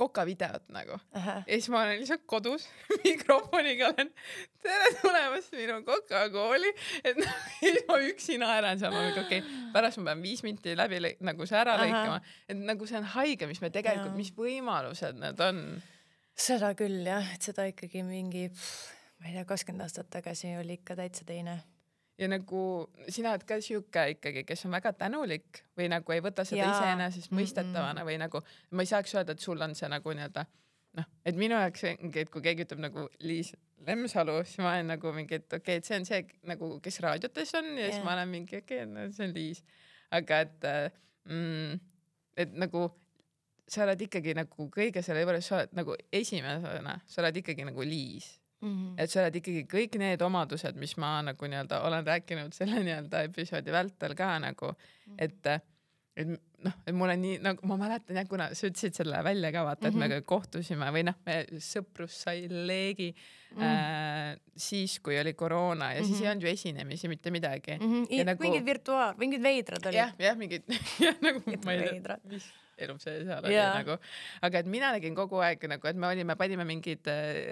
koka videot nagu. Ja siis ma olen lihtsalt kodus mikrofoniga olen tere tulemast minu koka kooli, et siis ma üksi naeran seal, ma mingi okei, pärast ma pean 5 minti läbi nagu see ära lõikama, et nagu see on haige, mis me tegelikult, mis võimalused need on. Seda küll jah, et seda ikkagi mingi, ma ei tea, 20 aastat tagasi oli ikka täitsa teine. Ja nagu sina oled ka siuke ikkagi, kes on väga tänulik või nagu ei võta seda iseenesest mõistetavana või nagu ma ei saaks öelda, et sul on see nagu nii-öelda noh, et minu jaoks ongi, et kui keegi ütleb nagu Liis Lemsalu, siis ma olen nagu mingi, et okei, et see on see nagu, kes raadiotes on ja siis ma olen mingi, okei, no see on Liis. Aga et nagu sa oled ikkagi nagu kõige selle juures, sa oled nagu esimesena, sa oled ikkagi nagu Liis. Et sa oled ikkagi kõik need omadused, mis ma nagu nii-öelda olen rääkinud selle nii-öelda episoodi vältel ka nagu, et noh, et mul on nii, nagu ma mäletan jah, kuna sa ütlesid selle välja ka vaata, et me kohtusime või noh, me sõprus sai leegi siis, kui oli koroona ja siis ei olnud ju esinemisi mitte midagi. Nagu, mingid veidrad olid. Jah, mingid nagu ma ei tea, mis elub see seal oli nagu, aga et mina nägin kogu aeg nagu, et panime mingid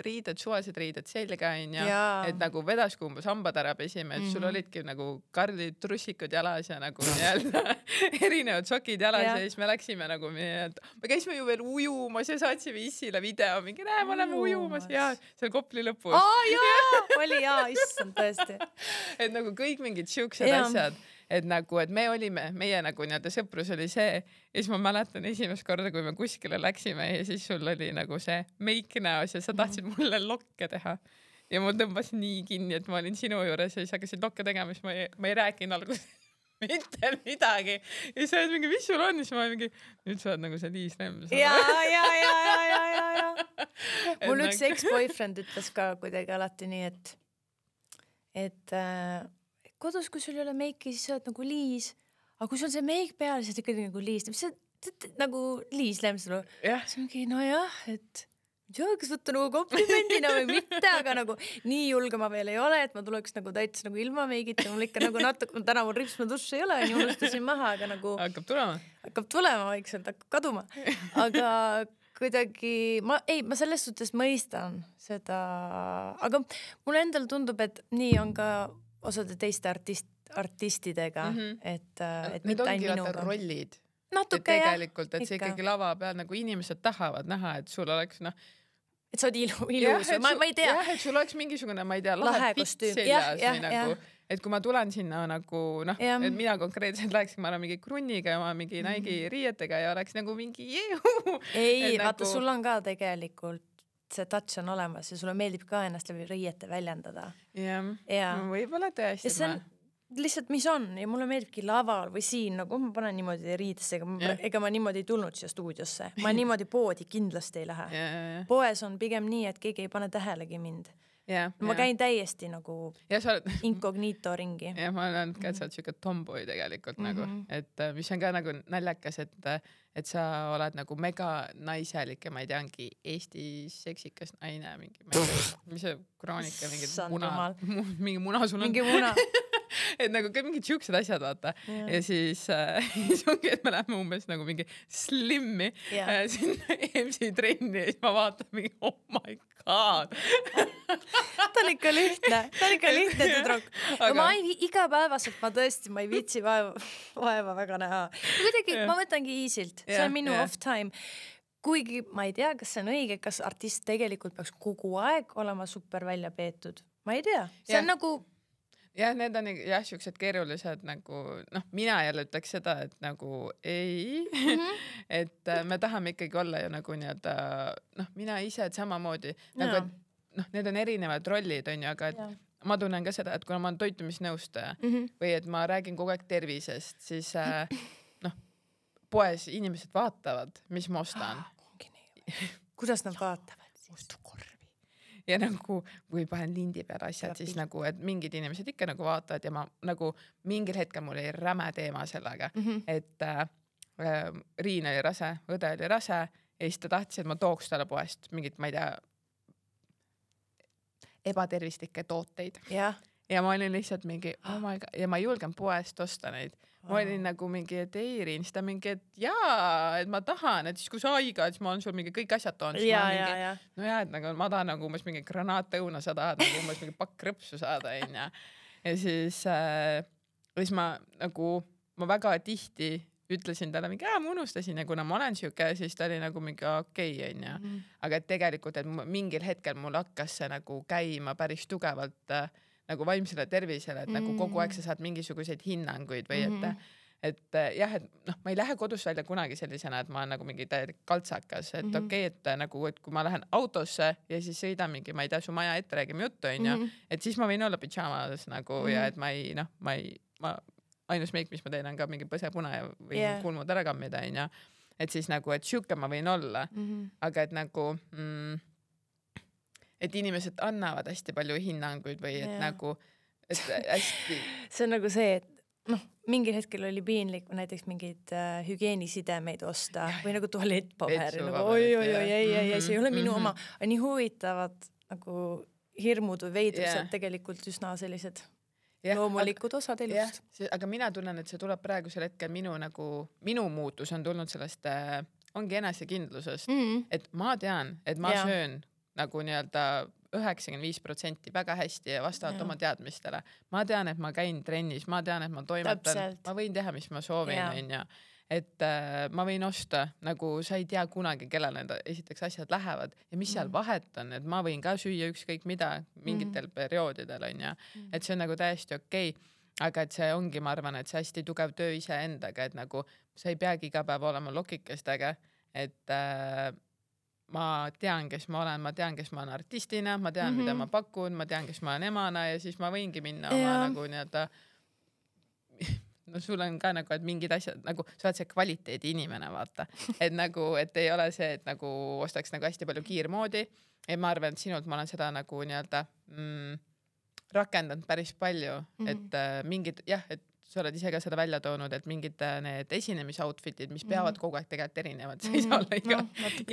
riided, suvalised riided selga et nagu vedas kumbus hambad ära pesime, et sul olidki nagu kardid, trussikud jalas ja nagu nii-öelda erinevad sokid jalas ja siis me läksime nagu me käisime ju veel ujumas ja saatsime Issile video, mingi näe, me oleme ujumas ja seal Kopli lõpus. Oli issand tõesti. Et nagu kõik mingid siuksed asjad. Et nagu, et meie nagu nii-öelda sõprus oli see ja siis ma mäletan esimest korda, kui me kuskile läksime ja siis sul oli nagu see meik näos ja sa tahtsid mulle lokke teha ja ma tõmbasin nii kinni, et ma olin sinu juures ja siis hakkasid lokke tegema, siis ma ei rääkinud alguses mitte midagi ja siis sa oled mingi, mis sul on, siis ma olin mingi, nüüd sa oled nagu see Liis Lems. Ja. Mul üks ex-boyfriend ütles ka kuidagi alati nii, et kodus, kui sul ei ole meiki, siis sa oled nagu Liis, aga kui sul on see meik peal, siis ikkagi nagu Liis, nagu Liis Lemsalu. See ongi, nojah, et kas võtta nagu komplimendina või mitte, aga nagu nii julge ma veel ei ole, et ma tuleks nagu täitsa nagu ilma meigita, mul ikka nagu natuke, täna mul ripsma duši ei ole, nii unustasin maha, aga nagu hakkab tulema vaikselt, hakkab kaduma, aga kuidagi, ma selles suhtes mõistan seda, aga mulle endal tundub, et nii on ka osade teiste artistidega, et mitte ainult minuga. Need rollid. Natuke tegelikult, et see ikkagi lava peal nagu inimesed tahavad näha, et sul oleks et sa oled ilus, ma ei tea. Jah, et sul oleks mingisugune, ma ei tea, lahe pitt seljas või nagu, et kui ma tulen sinna nagu, noh, et mina konkreetselt läheks, ma olen mingi krunniga ja ma mingi Nike'i riietega ja oleks nagu mingi jehu. Ei, vaata, sul on ka tegelikult see touch on olemas ja sulle meeldib ka ennast läbi riiete väljendada. Jah, võib-olla tõesti. Ja see on lihtsalt, mis on ja mulle meeldibki laval või siin, nagu ma panen niimoodi riidesse, ega ma niimoodi ei tulnud siia stuudiosse. Ma niimoodi poodi kindlasti ei lähe. Poes on pigem nii, et keegi ei pane tähelegi mind. Ma käin täiesti nagu incognito ringi. Ja ma olen ka, et sa oled siuke tomboy tegelikult nagu, et mis on ka nagu naljakas, et sa oled nagu mega naiselik ja ma ei teangi Eesti seksikas naine, mingi, mis see kroonika, mingi muna sul on. Mingi muna. Et nagu ka mingid siuksed asjad, vaata. Ja siis ongi, et me läheme umbes nagu mingi slimmi sinna MC trenni ja siis ma vaatan mingi, oh my god. Ta on ikka lihtne tüdruk. Ma igapäevaselt ma tõesti, ma ei viitsi vaeva väga näha. Kuidagi ma võtangi easylt, see on minu off time. Kuigi ma ei tea, kas see on õige, kas artist tegelikult peaks kogu aeg olema super välja peetud. Ma ei tea, see on nagu jah, need on jah siuksed keerulised nagu, noh, mina jälle ütleks seda, et nagu ei, et me tahame ikkagi olla ju nagu nii-öelda, noh, mina ise, et samamoodi, nagu, et noh, need on erinevad rollid, on ju, aga et ma tunnen ka seda, et kuna ma olen toitumisnõustaja või et ma räägin kogu aeg tervisest, siis noh, poes inimesed vaatavad, mis ma ostan. Kuidas nad vaatavad? Ostukorvi. Ja nagu, kui panen lindi peale asjad, siis nagu, et mingid inimesed ikka nagu vaatavad ja ma nagu mingil hetkel mul oli räme teema sellega, et Riin oli rase, õde oli rase ja siis ta tahtis, et ma tooks talle poest mingit, ma ei tea, ebatervislikke tooteid. Ja ma olin lihtsalt mingi, oh my god, ja ma ei julgen poest osta neid. Ma olin nagu mingi, et ei Riin, siis ta mingi, et jaa, et ma tahan, et siis kui sa haiga, siis ma olen sul mingi kõik asjad toon. No jaa, et nagu ma tahan nagu umbes mingi granaatõuna, sa tahad nagu umbes mingi pakk rõpsu saada. Ja siis ma nagu, ma väga tihti ütlesin talle mingi, ma unustasin ja kuna ma olen siuke, siis ta oli nagu mingi okei, aga et tegelikult, et mingil hetkel mul hakkas see nagu käima päris tugevalt nagu vaimsele tervisele, et nagu kogu aeg sa saad mingisuguseid hinnanguid või et jah, et noh, ma ei lähe kodus välja kunagi sellisena, et ma olen nagu mingi täielik kaltsakas, et okei, et nagu, et kui ma lähen autosse ja siis sõidan mingi, ma ei tea, su maja ette räägime juttu, et siis ma võin olla pidžaamades nagu ja et ma ainus meik, mis ma teen, on ka mingi põsepuna või kulmud ära kammida, et siis nagu, et siuke ma võin olla, aga et nagu et inimesed annavad hästi palju hinnanguid või et nagu et hästi see on nagu see, et noh, mingil hetkel oli piinlik näiteks mingeid hügieenisidemeid osta või nagu tualettpaberi nagu oi, see ei ole minu oma, nii huvitavad nagu hirmud või veidrused tegelikult üsna sellised loomulikud osad elust. Aga mina tunnen, et see tuleb praegusel hetkel minu muutus on tulnud sellest ongi enesekindlusest, et ma tean, et ma söön nagu nii-öelda 95% väga hästi ja vastavalt oma teadmistele. Ma tean, et ma käin trennis, ma tean, et ma toimetan, ma võin teha, mis ma soovin, et ma võin osta, nagu sa ei tea kunagi, kellel need esiteks asjad lähevad ja mis seal vahet on, et ma võin ka süüa ükskõik mida mingitel perioodidel, et see on nagu täiesti okei. Aga et see ongi, ma arvan, et see hästi tugev töö ise endaga, et nagu sa ei peagi iga päev olema lokikestega, et ma tean, kes ma olen, ma tean, kes ma olen artistina, ma tean, mida ma pakun, ma tean, kes ma olen emana ja siis ma võingi minna oma nagu nii-öelda no sul on ka nagu, et mingid asjad, nagu sa oled see kvaliteedi inimene, vaata. Et nagu, et ei ole see, et nagu ostaks nagu hästi palju kiirmoodi. Ja ma arvan, et sinult ma olen seda nagu nii-öelda rakendanud päris palju, et mingid, jah, et sa oled ise ka seda välja toonud, et mingid need esinemisoutfitid, mis peavad kogu aeg tegelikult erinevad, sa ei saa olla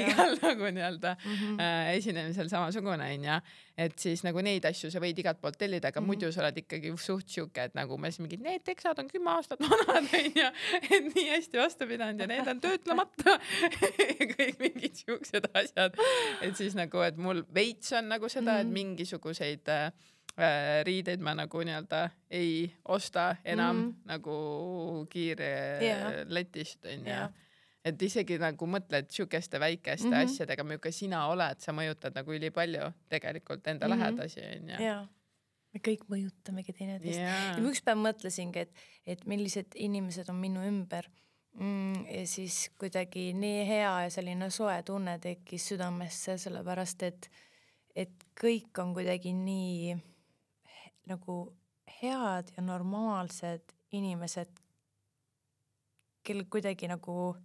igal nagu nii-öelda esinemisel samasugune, et siis nagu neid asju sa võid igalt poolt tellida, aga muidu sa oled ikkagi suht siuke, et nagu meil mingid need teksad on 10 aastat vanad, et nii hästi vastu pidanud ja need on töötlemata ja kõik mingid siuksed asjad, et siis nagu, et mul veits on nagu seda, et mingisuguseid riideid ma nagu nii-öelda ei osta enam nagu kiire letist, et isegi nagu mõtled siukeste väikeste asjadega, millega sina oled, sa mõjutad nagu ülipalju tegelikult enda lähedasi, onju. Jaa, me kõik mõjutamegi teineteist. Ja ma ükspäev mõtlesingi, et millised inimesed on minu ümber. Ja siis kuidagi nii hea ja selline soe tunne tekkis südamesse, sellepärast et kõik on kuidagi nii nagu head ja normaalsed inimesed, kel kuidagi nagu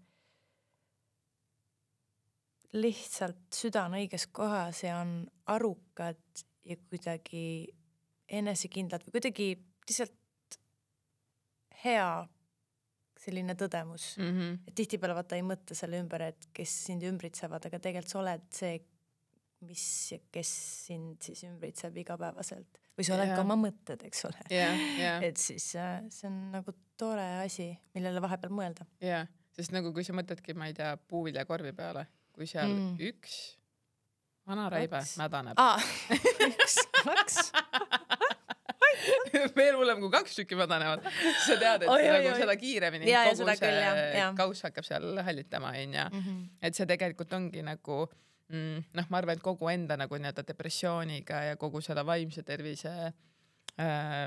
lihtsalt süda on õiges kohas ja on arukad ja kuidagi enesekindlad või kuidagi lihtsalt hea selline tõdemus. Et tihtipeale vaata ei mõtle selle ümber, et kes sind ümbritsevad, aga tegelikult sa oled see, kes sind siis ümbritseb igapäevaselt. Või sa oled ka oma mõtted, eks ole. Et siis see on nagu tore asi, millele vahepeal mõelda. Jaa, sest nagu kui sa mõtledki, ma ei tea, puuviljakorvi peale, kui seal üks vanaraibe mädaneb. 1, 2. Veel hullem kui 2 tükki mädanevad. Sa tead, et nagu seda kiiremini kogu see kauss hakkab seal hallitama. Et see tegelikult ongi nagu, ma arvan, et kogu enda nagu depressiooniga ja kogu selle vaimse tervise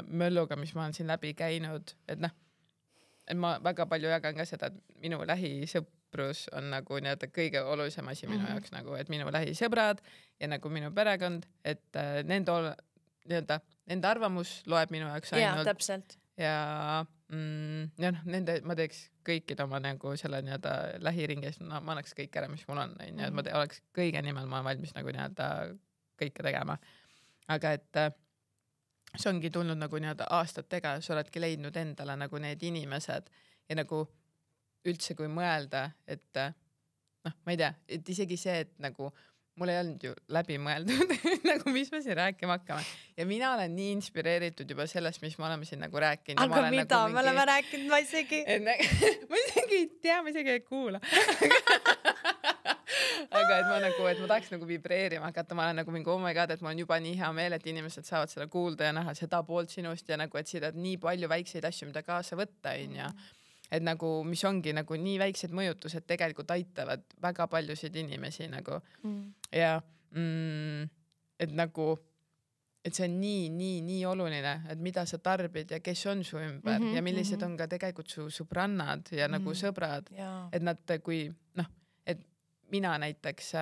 mölluga, mis ma olen siin läbi käinud, et ma väga palju jagan ka seda, et minu lähisõprus on nagu kõige olulisem asi minu jaoks, nagu, et minu lähisõbrad ja nagu minu perekond, et nende arvamus loeb minu jaoks ainult. Jaa, täpselt. Ja nende, ma teeks kõikide oma nagu selle lähiringis, ma annaks kõik ära, mis mul on, et ma oleks kõige nimel, ma olen valmis nagu kõike tegema. Aga et see ongi tulnud nagu aastatega, sa oledki leidnud endale nagu need inimesed ja nagu üldse kui mõelda, et ma ei tea, et isegi see, et nagu mul ei olnud ju läbi mõeldud, nagu mis me siin rääkima hakkame. Ja mina olen nii inspireeritud juba sellest, mis me oleme siin nagu rääkinud. Aga mida? Me oleme rääkinud, ma isegi ei tea, ma isegi ei kuula. Aga et ma tahaks nagu vibreerima hakata, ma olen nagu mingi, oh my god, et ma olen juba nii hea meel, et inimesed saavad seda kuulda ja näha seda poolt sinust ja nagu, et seda nii palju väikseid asju, mida kaasa võtta, et nagu, mis ongi nagu nii väiksed mõjutused tegelikult aitavad väga paljusid inimesi nagu. Ja et nagu, et see on nii oluline, et mida sa tarbid ja kes on su ümber ja millised on ka tegelikult su sõbrannad ja nagu sõbrad, et nad kui, et mina näiteks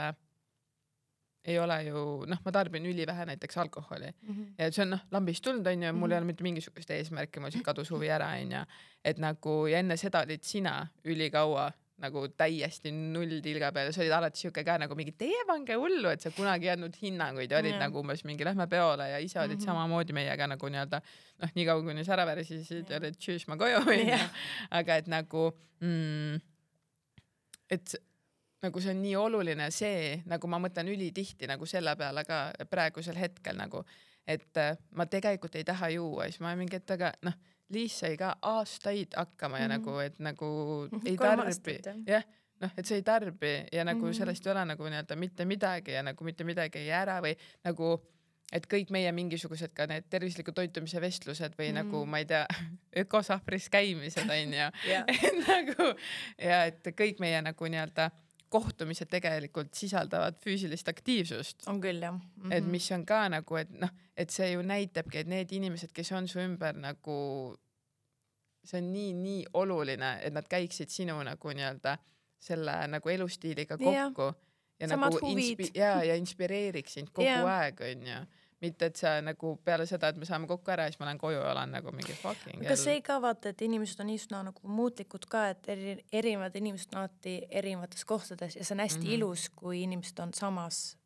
ei ole ju, ma tarbin ülivähe näiteks alkoholi ja see on lambist tulnud, on ju, mul ei ole mitte mingisugust eesmärki, mul kadus huvi ära, on ju, et nagu ja enne seda olid sina ülikaua nagu täiesti null tilga peal ja sa olid alati siuke ka nagu mingi teie pange hullu, et sa kunagi ei andnud hinnanguid ja olid nagu umbes mingi lähme peole ja ise olid samamoodi meiega nagu nii kaua kuni sa ära värsisid ja olid tšüüs ma koju, aga et nagu et nagu see on nii oluline see, nagu ma mõtlen ülitihti nagu selle peale ka praegusel hetkel nagu, et ma tegelikult ei taha juua, siis ma mingi, et aga Liis sai ka aastaid hakkama ja nagu, et nagu ei tarbi. Jah, et sa ei tarbi ja nagu sellest ei ole nagu mitte midagi ja nagu mitte midagi ei ära või nagu, et kõik meie mingisugused ka need tervisliku toitumise vestlused või nagu, ma ei tea, ökosahvris käimised on ja nagu, ja et kõik meie nagu kohtumised tegelikult sisaldavad füüsilist aktiivsust. On küll, jah. Et mis on ka nagu, et see ju näitabki, et need inimesed, kes on su ümber nagu, see on nii oluline, et nad käiksid sinu nagu selle nagu elustiiliga kokku ja samad nagu huvid. ja inspireeriksid kogu aeg, on ju. Mitte, et sa nagu peale seda, et me saame kokku ära ja siis ma lähen koju ja olen nagu mingi fucking Kas ei ka vaata, et inimesed on niisugune nagu muutlikud ka, et erinevad inimesed on alati erinevates kohtades ja see on hästi ilus, kui inimesed on samas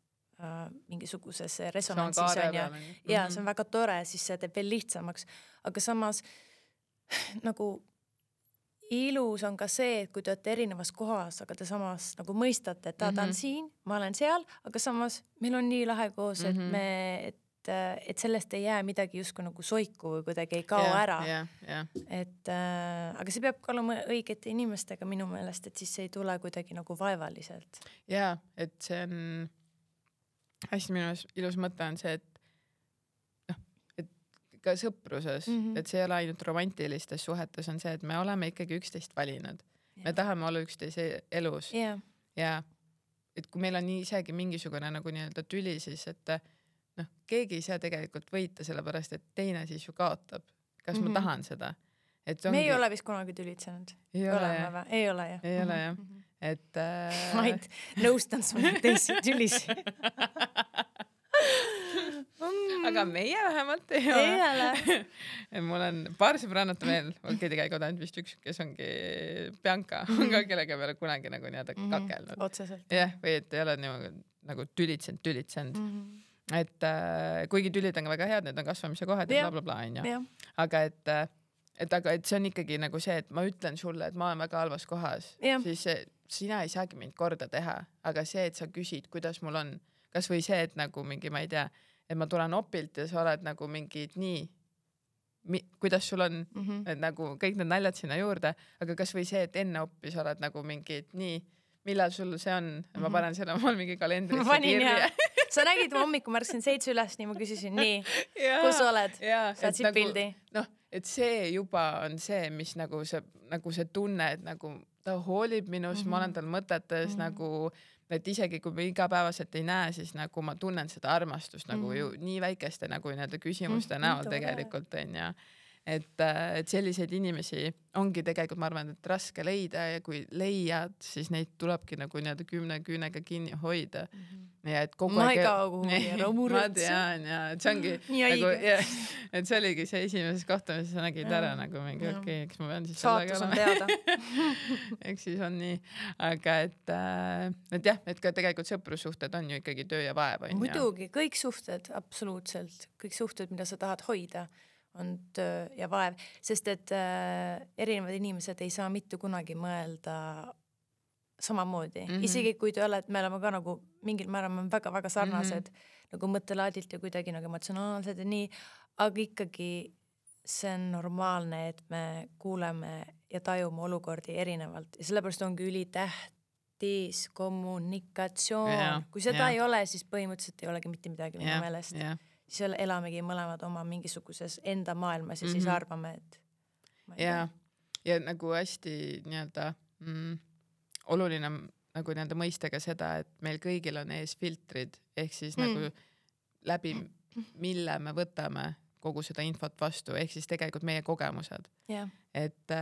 mingisuguses resonantsis on ja see on väga tore, siis see teeb veel lihtsamaks. Aga samas nagu ilus on ka see, et kui te olete erinevas kohas, aga te samas nagu mõistate, et ta on siin, ma olen seal, aga samas meil on nii lahe koos, et sellest ei jää midagi justkui nagu soiku või kuidagi ei kao ära. Et, aga see peab ka olema õigete inimestega minu meelest, et siis see ei tule kuidagi nagu vaevaliselt. Jaa, et see on hästi minu ilus mõte on see, et ka sõpruses, et see ei ole ainult romantilistes suhetes on see, et me oleme ikkagi üksteist valinud. me tahame olla üksteise elus yeah. ja et kui meil on isegi mingisugune nagu nii-öelda tüli, siis et noh, keegi ei saa tegelikult võita sellepärast, et teine siis ju kaotab. Kas ma tahan seda? Et me ei ole vist kunagi tülitsenud. Ei ole jah. Ei ole jah. Et ma ei nõustan sulle teisi tülisi. aga meie vähemalt ei ole. Mul on paar sõbrannat veel, okei tegelikult ainult vist üks, kes ongi Bianca, aga kellega peale kunagi nagu nii-öelda kakelnud. Otseselt. Jah, või et ei ole nagu tülitsenud. Et kuigi tülid on väga head, need on kasvamise kohad ja blablabla on ju. Aga et see on ikkagi nagu see, et ma ütlen sulle, et ma olen väga halvas kohas, siis sina ei saagi mind korda teha, aga see, et sa küsid, kuidas mul on, kas või see, et nagu mingi, ma ei tea, et ma tulen opilt ja sa oled nagu mingid kuidas sul on, et nagu kõik need naljad sinna juurde, aga kas või see, et enne oppi sa oled nagu mingid millal sul see on, ma panen selle omal mingi kalendrisse kirja. Sa nägid, ma hommikul märkasin 7 üles, nii ma küsisin, kus oled? Saatsid pildi? Noh, et see juba on see, mis nagu see tunne, et nagu ta hoolib minust, ma olen tal mõtetes nagu, et isegi kui me igapäevaselt ei näe, siis nagu ma tunnen seda armastust nagu ju nii väikeste nagu nii-öelda küsimuste näol tegelikult on ja et selliseid inimesi ongi tegelikult, ma arvan, et raske leida ja kui leiad, siis neid tulebki nagu nii-öelda 10 küünega kinni hoida. Ja et kogu aeg... Ma ei kao kuhugi ja ma tean ja et see ongi nagu, et see oligi see esimeses kohtamises, sa nägid ära nagu mingi okei, eks ma pean siis saatus on teada. Eks siis on nii. Aga et jah, et ka tegelikult sõprussuhted on ju ikkagi töö ja vaev. Muidugi, kõik suhted, absoluutselt. Kõik suhted, mida sa tahad hoida, on töö ja vaev, sest et erinevad inimesed ei saa mitte kunagi mõelda samamoodi. Isegi kui te olete, me oleme ka nagu mingil määral väga-väga sarnased nagu mõttelaadilt ja kuidagi nagu emotsionaalsed ja nii, aga ikkagi see on normaalne, et me kuuleme ja tajume olukordi erinevalt ja sellepärast ongi ülitähtis kommunikatsioon. Kui seda ei ole, siis põhimõtteliselt ei olegi mitte midagi minu meelest. Siis elamegi mõlemad oma mingisuguses enda maailmas ja siis arvame, et ja nagu hästi nii-öelda oluline nagu nii-öelda mõistega seda, et meil kõigil on ees filtrid ehk siis nagu läbi mille me võtame kogu seda infot vastu ehk siis tegelikult meie kogemused. Et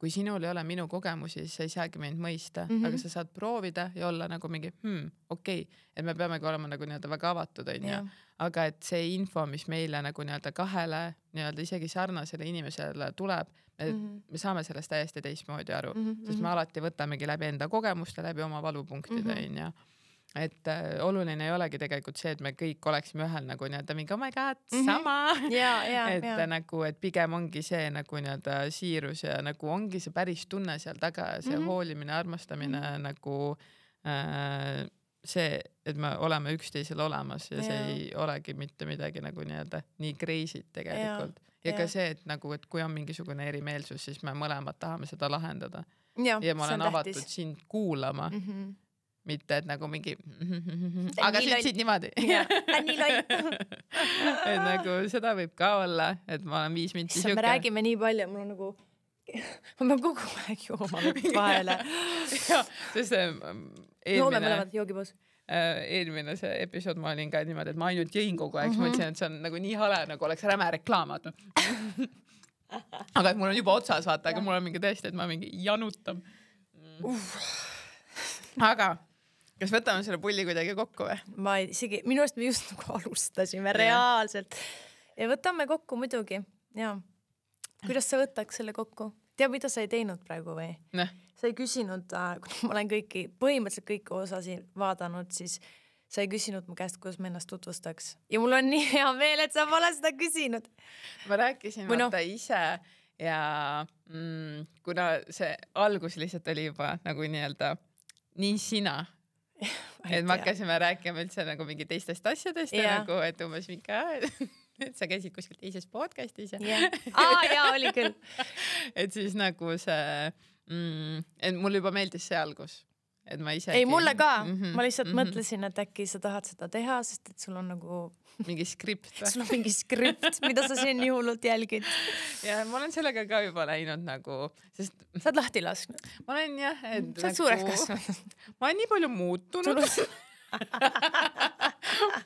kui sinul ei ole minu kogemusi, siis sa ei saagi mind mõista, aga sa saad proovida ja olla nagu mingi okei, et me peamegi olema nagu nii-öelda väga avatud on ju, aga et see info, mis meile nagu nii-öelda kahele nii-öelda isegi sarnasele inimesele tuleb, me saame sellest täiesti teistmoodi aru, sest me alati võtamegi läbi enda kogemuste, läbi oma valupunktide on ju. Et oluline ei olegi tegelikult see, et me kõik oleksime ühel nagu nii-öelda mingi, oh my god, sama. Et nagu, et pigem ongi see nagu nii-öelda siirus ja nagu ongi see päris tunne seal taga ja see hoolimine, armastamine nagu see, et me oleme üksteisel olemas ja see ei olegi mitte midagi nagu nii-öelda nii crazy't tegelikult. Ja ka see, et nagu, et kui on mingisugune erimeelsus, siis me mõlemad tahame seda lahendada. Ja ma olen avatud sind kuulama. Mitte, et nagu mingi aga sa ütlesid niimoodi. Nii loid. Et nagu seda võib ka olla, et ma olen 5 minti siuke. Me räägime nii palju, mul on nagu ma pean kogu aeg jooma vahele. Sest joome mõlemad joogipoos. Eelmine see episood ma olin ka niimoodi, et ma ainult jõin kogu aeg, ma mõtlesin, et see on nagu nii hale, nagu oleks räme reklaam. Aga et mul on juba otsas, vaata, aga mul on mingi tõesti, et ma mingi janutam. Aga kas võtame selle pulli kuidagi kokku või? Ma isegi, minu arust me just nagu alustasime reaalselt. Ja võtame kokku muidugi. Ja. Kuidas sa võtaks selle kokku? Tea, mida sa ei teinud praegu või? Sa ei küsinud, kui ma olen põhimõtteliselt kõiki osasi vaadanud, siis sa ei küsinud mu käest, kuidas ma ennast tutvustaks. Ja mul on nii hea meel, et sa pole seda küsinud. Ma rääkisin vaata ise ja kuna see algus lihtsalt oli juba nagu nii-öelda nii sina. Et me hakkasime rääkima üldse nagu mingi teistest asjadest ja nagu, et umbes mingi et sa käisid kuskil teises podcastis ja oli küll. Et siis nagu see et mulle juba meeldis see algus. et ma ise ei, mulle ka. Ma lihtsalt mõtlesin, et äkki sa tahad seda teha, sest et sul on nagu mingi skript. Sul on mingi skript, mida sa siin nii hullult jälgid. Ja ma olen sellega ka juba läinud nagu, sest sa oled lahti lasknud. Ma olen jah, et sa oled suureks kasvanud. Ma olen nii palju muutunud.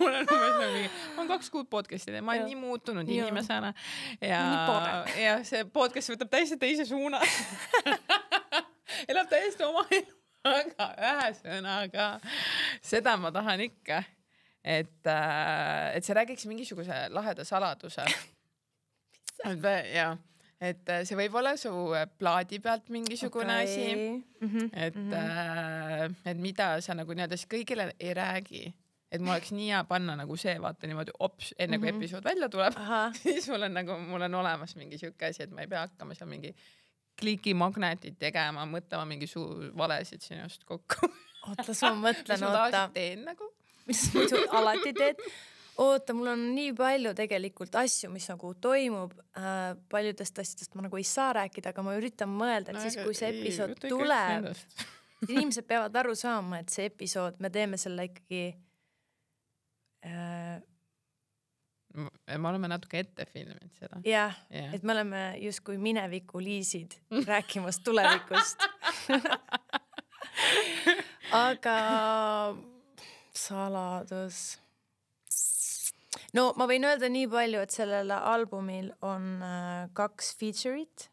Mul on mingi, ma olen 2 kuud podcast'id ja ma olen nii muutunud inimesena ja see podcast võtab täiesti teise suuna. Elab täiesti oma elu, aga ühesõnaga seda ma tahan ikka, et see räägiks mingisuguse laheda saladuse. Ja, et see võib olla su plaadi pealt mingisugune asi, et mida sa nagu nii-öelda kõigile ei räägi. Et mul oleks nii hea panna nagu see, vaata niimoodi ops, enne kui episood välja tuleb, siis mul on olemas mingi siuke asi, et ma ei pea hakkama seal mingi klikimagnetid tegema, mõtlema mingi valesid sinust kokku. Oota, sa mõtlen, mis ma tavaliselt teen nagu? Mis sa alati teed? Oota, mul on nii palju tegelikult asju, mis nagu toimub. Paljudest asjadest ma nagu ei saa rääkida, aga ma üritan mõelda, et siis kui see episood tuleb, inimesed peavad aru saama, et see episood, me teeme selle ikkagi me oleme natuke ette filminud seda. Jah, et me oleme justkui mineviku liisid rääkimas tulevikust. Aga saladus. No ma võin öelda nii palju, et sellel albumil on 2 feature'it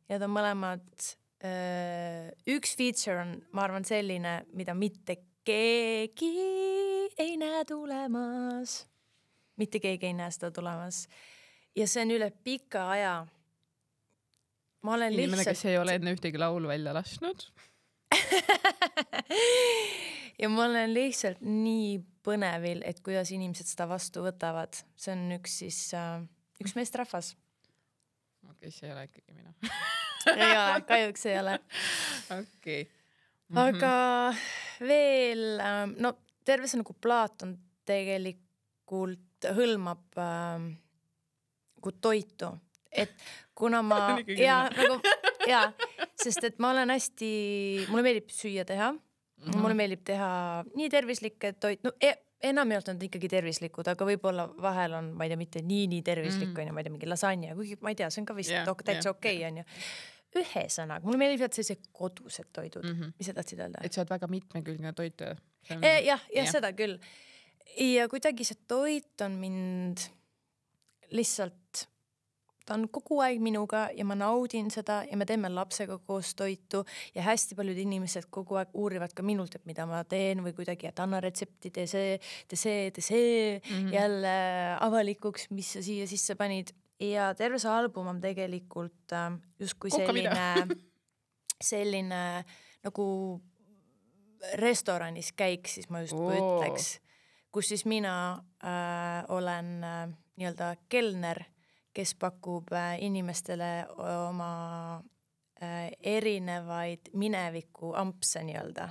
ja ta mõlemad üks feature on, ma arvan, selline, mida mitte keegi ei näe tulemas. Mitte keegi ei näe seda tulemas. Ja see on üle pika aja. Ma olen inimene, kes ei ole enne ühtegi laulu välja lasknud. Ja ma olen lihtsalt nii põnevil, et kuidas inimesed seda vastu võtavad. See on üks meestrahvas. Okei, see ei ole ikkagi mina. Ei ole, kahjuks ei ole. Okei. Aga veel, no terve see nagu plaat on tegelikult hõlmab toitu. Et kuna ma sest et ma olen hästi, mulle meeldib süüa teha. Mulle meeldib teha nii tervislikke toit, no enamjaolt on ikkagi tervislikud, aga võib-olla vahel on, ma ei tea, mitte nii tervislikku, ma ei tea, mingi lasanja, kuigi ma ei tea, see on ka vist täitsa okei, on ju. Ühesõnaga, mulle meeldib sellised kodused toidud. Mis sa tahtsid öelda? Et sa oled väga mitmekülgne toitu. Jah, seda küll. Ja kuidagi see toit on mind lihtsalt, ta on kogu aeg minuga ja ma naudin seda ja me teeme lapsega koos toitu ja hästi paljud inimesed kogu aeg uurivad ka minult, et mida ma teen või kuidagi, et anna retsepti, tee see, jälle avalikuks, mis sa siia sisse panid. Ja terve see album on tegelikult justkui selline nagu restoranis käik, siis ma just ütleks, kus siis mina olen nii-öelda kelner, kes pakub inimestele oma erinevaid mineviku ampse nii-öelda.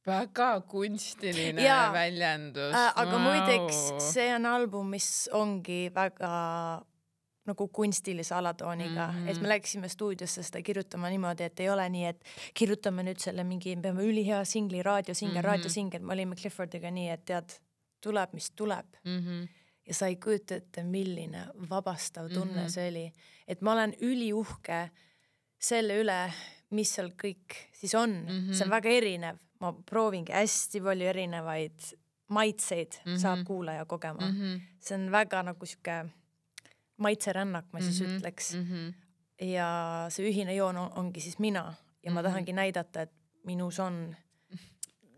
Väga kunstiline väljendus. Aga muideks see on album, mis ongi väga nagu kunstilise alatooniga. Et me läksime stuudiosse seda kirjutama niimoodi, et ei ole nii, et kirjutame nüüd selle mingi, peame ülihea singli, raadiosingel. Me olime Cliffordiga nii, et tead, tuleb, mis tuleb. Ja sa ei kujuta ette, milline vabastav tunne see oli. Et ma olen üliuhke selle üle, mis seal kõik siis on. See on väga erinev. Ma proovingi hästi palju erinevaid maitseid saab kuulaja kogema. See on väga nagu siuke maitserännak, ma siis ütleks. Ja see ühine joon ongi siis mina. Ja ma tahangi näidata, et minus on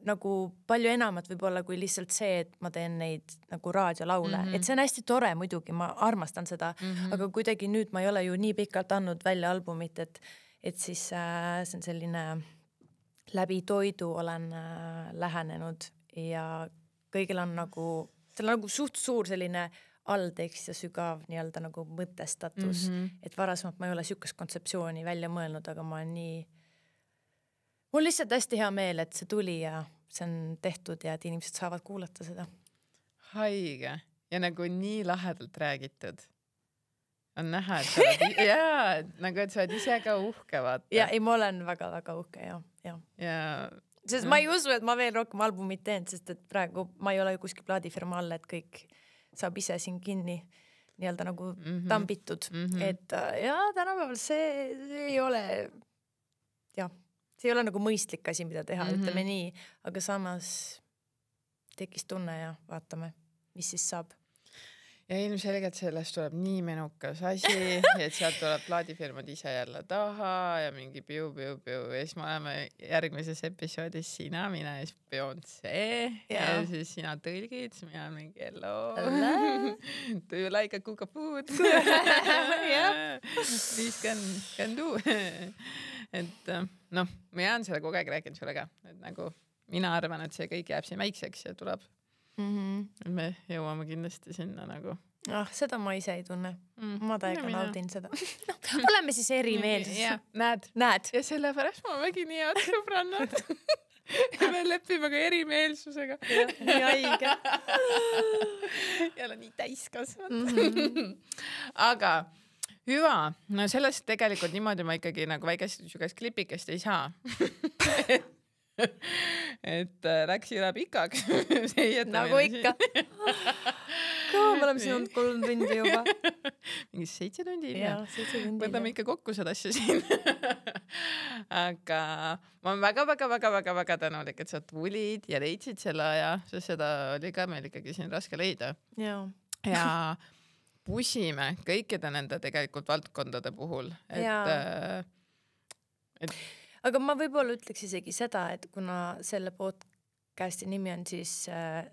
nagu palju enamat võib-olla kui lihtsalt see, et ma teen neid nagu raadiolaule. Et see on hästi tore muidugi, ma armastan seda. Aga kuidagi nüüd ma ei ole ju nii pikalt andnud välja albumit, et siis see on selline läbi toidu olen lähenenud ja kõigil on nagu, seal on nagu suht suur selline alltekst ja sügav nii-öelda nagu mõtestatus, et varasemalt ma ei ole sükast kontseptsiooni välja mõelnud, aga ma olen nii, mul lihtsalt hästi hea meel, et see tuli ja see on tehtud ja et inimesed saavad kuulata seda. Haige ja nagu nii lahedalt räägitud. on näha, et sa oled jaa, nagu et sa oled ise ka uhke, vaata. Ja ei, ma olen väga-väga uhke ja. Sest ma ei usu, et ma veel rohkem albumit teen, sest et praegu ma ei ole kuskil plaadifirma all, et kõik saab ise siin kinni nii-öelda nagu tambitud. Et ja tänapäeval see ei ole see ei ole nagu mõistlik asi, mida teha, ütleme nii, aga samas tekkis tunne ja vaatame, mis siis saab. Ja ilmselgelt sellest tuleb nii menukas asi, et sealt tuleb plaadifirmad ise jälle taha ja mingi piu. Ja siis me oleme järgmises episoodis sina, mina ja siis Beyoncé ja siis sina tõlgid, siis mina mingi hello. Do you like a cook food? Please can do. Et noh, ma jään selle kogu aeg rääkinud sulle ka, et nagu mina arvan, et see kõik jääb siin väikseks ja tuleb. Me jõuame kindlasti sinna nagu. Seda ma ise ei tunne. Ma täiega naudin seda. Oleme siis erimeelsus. Näed. Ja sellepärast ma olemegi nii head sõbrannad. Ja me lepime ka erimeelsusega. Nii haige. Jälle nii täiskasvad. Aga hüva, no sellest tegelikult niimoodi ma ikkagi nagu väikest klipikest ei saa. Et läks üle pikaks. Nagu ikka. Kaua me oleme siin olnud 3 tundi juba. Mingi 7 tundi. Jaa, 7 tundi. Võtame ikka kokku seda asja siin. Aga ma olen väga tänulik, et sa tulid ja leidsid selle aja, sest seda oli ka meil ikkagi siin raske leida. Ja pusime kõikide nende tegelikult valdkondade puhul. Aga ma võib-olla ütleks isegi seda, et kuna selle podcasti nimi on siis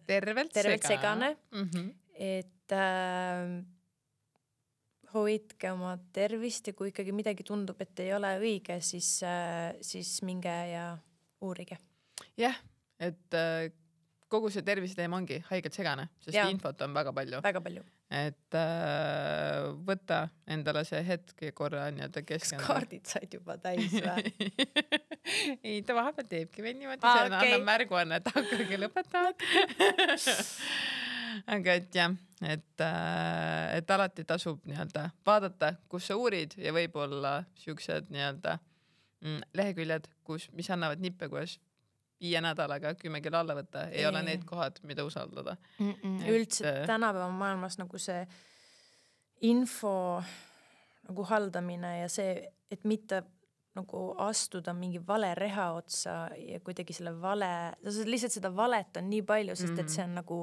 tervelt segane, et hoidke oma tervist ja kui ikkagi midagi tundub, et ei ole õige, siis minge ja uurige. Jah, et kogu see tervise teema ongi haigelt segane, sest infot on väga palju. Väga palju. Et võtta endale see hetk ja korra nii-öelda keskenduda. Kas kaardid said juba täis või? Ei, ta vahepeal teebki veel niimoodi, see annab märguanne, et hakkagi lõpetama. Aga et jah, et alati tasub nii-öelda vaadata, kus sa uurid ja võib-olla siuksed nii-öelda leheküljed, mis annavad nippe, kuidas 5 nädalaga 10 kilo alla võtta, ei ole need kohad, mida usaldada. Üldse tänapäeva maailmas nagu see info nagu haldamine ja see, et mitte nagu astuda mingi vale reha otsa ja kuidagi selle lihtsalt seda valet on nii palju, sest et see on nagu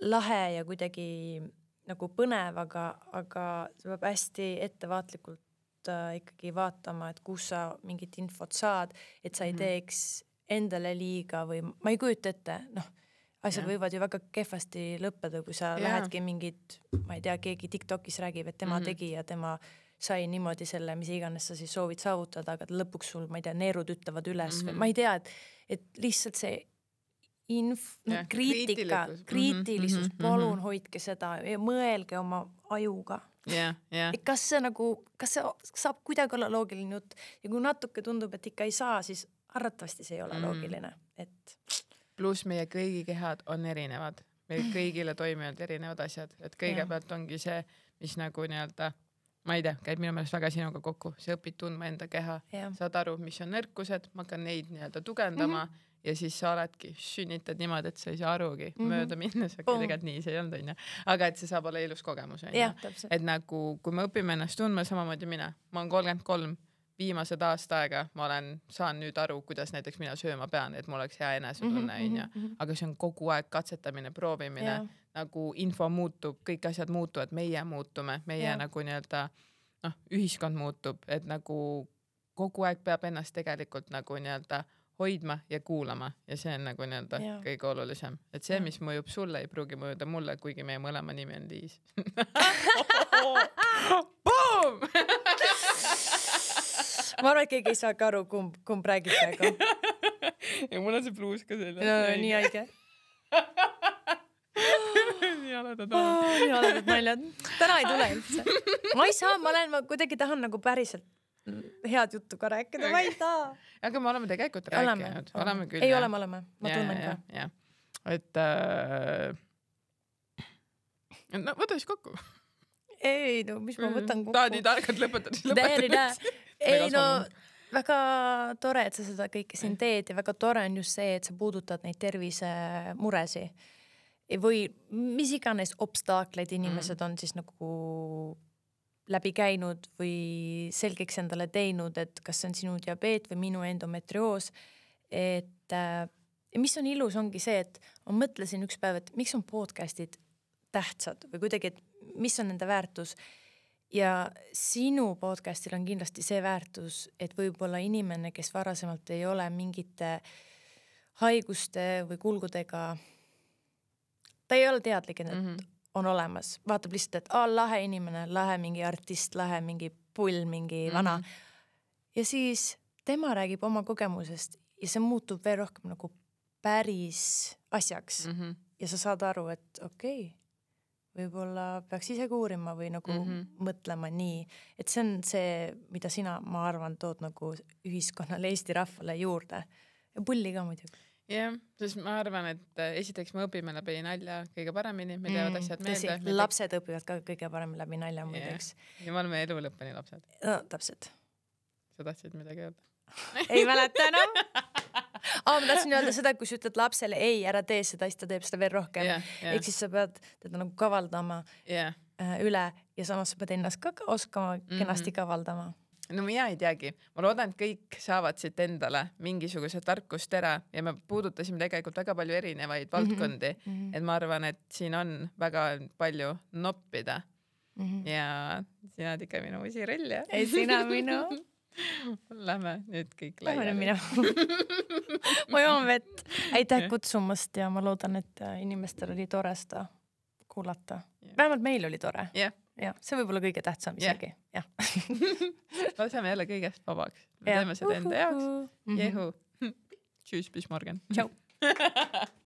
lahe ja kuidagi nagu põnev, aga see peab hästi ettevaatlikult ikkagi vaatama, et kus sa mingit infot saad, et sa ei teeks endale liiga või ma ei kujuta ette, asjad võivad ju väga kehvasti lõppeda, kui sa lähedki mingid, ma ei tea, keegi TikTokis räägib, et tema tegi ja tema sai niimoodi selle, mis iganes sa siis soovid saavutada, aga lõpuks sul, ma ei tea, neerud ütlevad üles või ma ei tea, et lihtsalt see kriitilisus, palun hoidke seda ja mõelge oma ajuga. Kas see saab kuidagi olla loogiline jutt ja kui natuke tundub, et ikka ei saa, siis arvatavasti see ei ole loogiline. Pluss meie kõigi kehad on erinevad. Meil kõigile toimivad erinevad asjad. Et kõigepealt ongi see, mis nagu nii-öelda, ma ei tea, käib minu meelest väga sinuga kokku. Sa õpid tundma enda keha. Saad aru, mis on nõrkused, ma hakkan neid nii-öelda tugendama ja siis sa oledki sünnitad niimoodi, et sa ei saa arugi mööda minnes. Tegelikult nii see ei olnud, on. Aga et see saab olla ilus kogemus. Et nagu, kui me õpime ennast tundma, samamoodi mina. Ma olen 33. Viimased aasta aega ma saan nüüd aru, kuidas näiteks mina sööma pean, et mul oleks hea enesetunne, aga see on kogu aeg katsetamine, proovimine, nagu info muutub, kõik asjad muutuvad, meie muutume, meie nagu nii-öelda ühiskond muutub, et nagu kogu aeg peab ennast tegelikult nagu nii-öelda hoidma ja kuulama ja see on nagu nii-öelda kõige olulisem, et see, mis mõjub sulle, ei pruugi mõjuda mulle, kuigi meie mõlema nimi on Liis. Boom! Ma arvan, et keegi ei saa ka aru, kumb räägib praegu. Ja mul on see pluus ka selle. Nii haige. Nii aledad naljad. Täna ei tule üldse. Ma ei saa, ma kuidagi tahan nagu päriselt head juttu ka rääkida, ma ei taha. Aga me oleme tegelikult rääkinud. Oleme küll. Ei oleme, ma tunnen ka. Et võta siis kokku. ei no mis ma võtan kokku. Taadi targalt lõpetades Ei no väga tore, et sa seda kõike siin teed ja väga tore on just see, et sa puudutad neid tervisemuresi või mis iganes obstaakleid inimesed on siis nagu läbi käinud või selgeks endale teinud, et kas see on sinu diabeet või minu endometrioos. Et mis on ilus, ongi see, et ma mõtlesin üks päev, et miks on podcastid tähtsad või kuidagi, et mis on nende väärtus. Ja sinu podcastil on kindlasti see väärtus, et võib-olla inimene, kes varasemalt ei ole mingite haiguste või kulgudega, ta ei ole teadlik, et on olemas. Vaatab lihtsalt, et lahe inimene, lahe mingi artist, lahe mingi pull, mingi vana. Ja siis tema räägib oma kogemusest ja see muutub veel rohkem nagu päris asjaks. Ja sa saad aru, et okei, võib-olla peaks ise uurima või nagu mõtlema nii. Et see on see, mida sina, ma arvan, tood nagu ühiskonnale, Eesti rahvale juurde. Ja pulli ka muidugi. Jah, sest ma arvan, et esiteks me õpime läbi nalja kõige paremini, me teevad asjad meelde. Lapsed õpivad ka kõige parem läbi nalja muideks. Ja me oleme elu lõppeni lapsed. No, täpselt. Sa tahtsid midagi öelda? Ei mäleta enam. Ma tahtsin öelda seda, kui sa ütled lapsele ei, ära tee seda, siis ta teeb seda veel rohkem. Ehk siis sa pead teda nagu kavaldama üle ja samas sa pead ennast ka oskama kenasti kavaldama. No mina ei teagi. Ma loodan, et kõik saavad siit endale mingisuguse tarkust ära ja me puudutasime tegelikult väga palju erinevaid valdkondi. Et ma arvan, et siin on väga palju noppida. Ja sina oled ikka minu uusi roll, jah? Ei, sina minu. Lähme nüüd kõik laiali. Ma joon vett. Aitäh kutsumast ja ma loodan, et inimestel oli tore seda kuulata. Vähemalt meil oli tore. Ja, see võib olla kõige tähtsam isegi. Laseme jälle kõigest vabaks. Me teeme seda enda jaoks. Jehu. Tšüss, bis morgen. Tšau.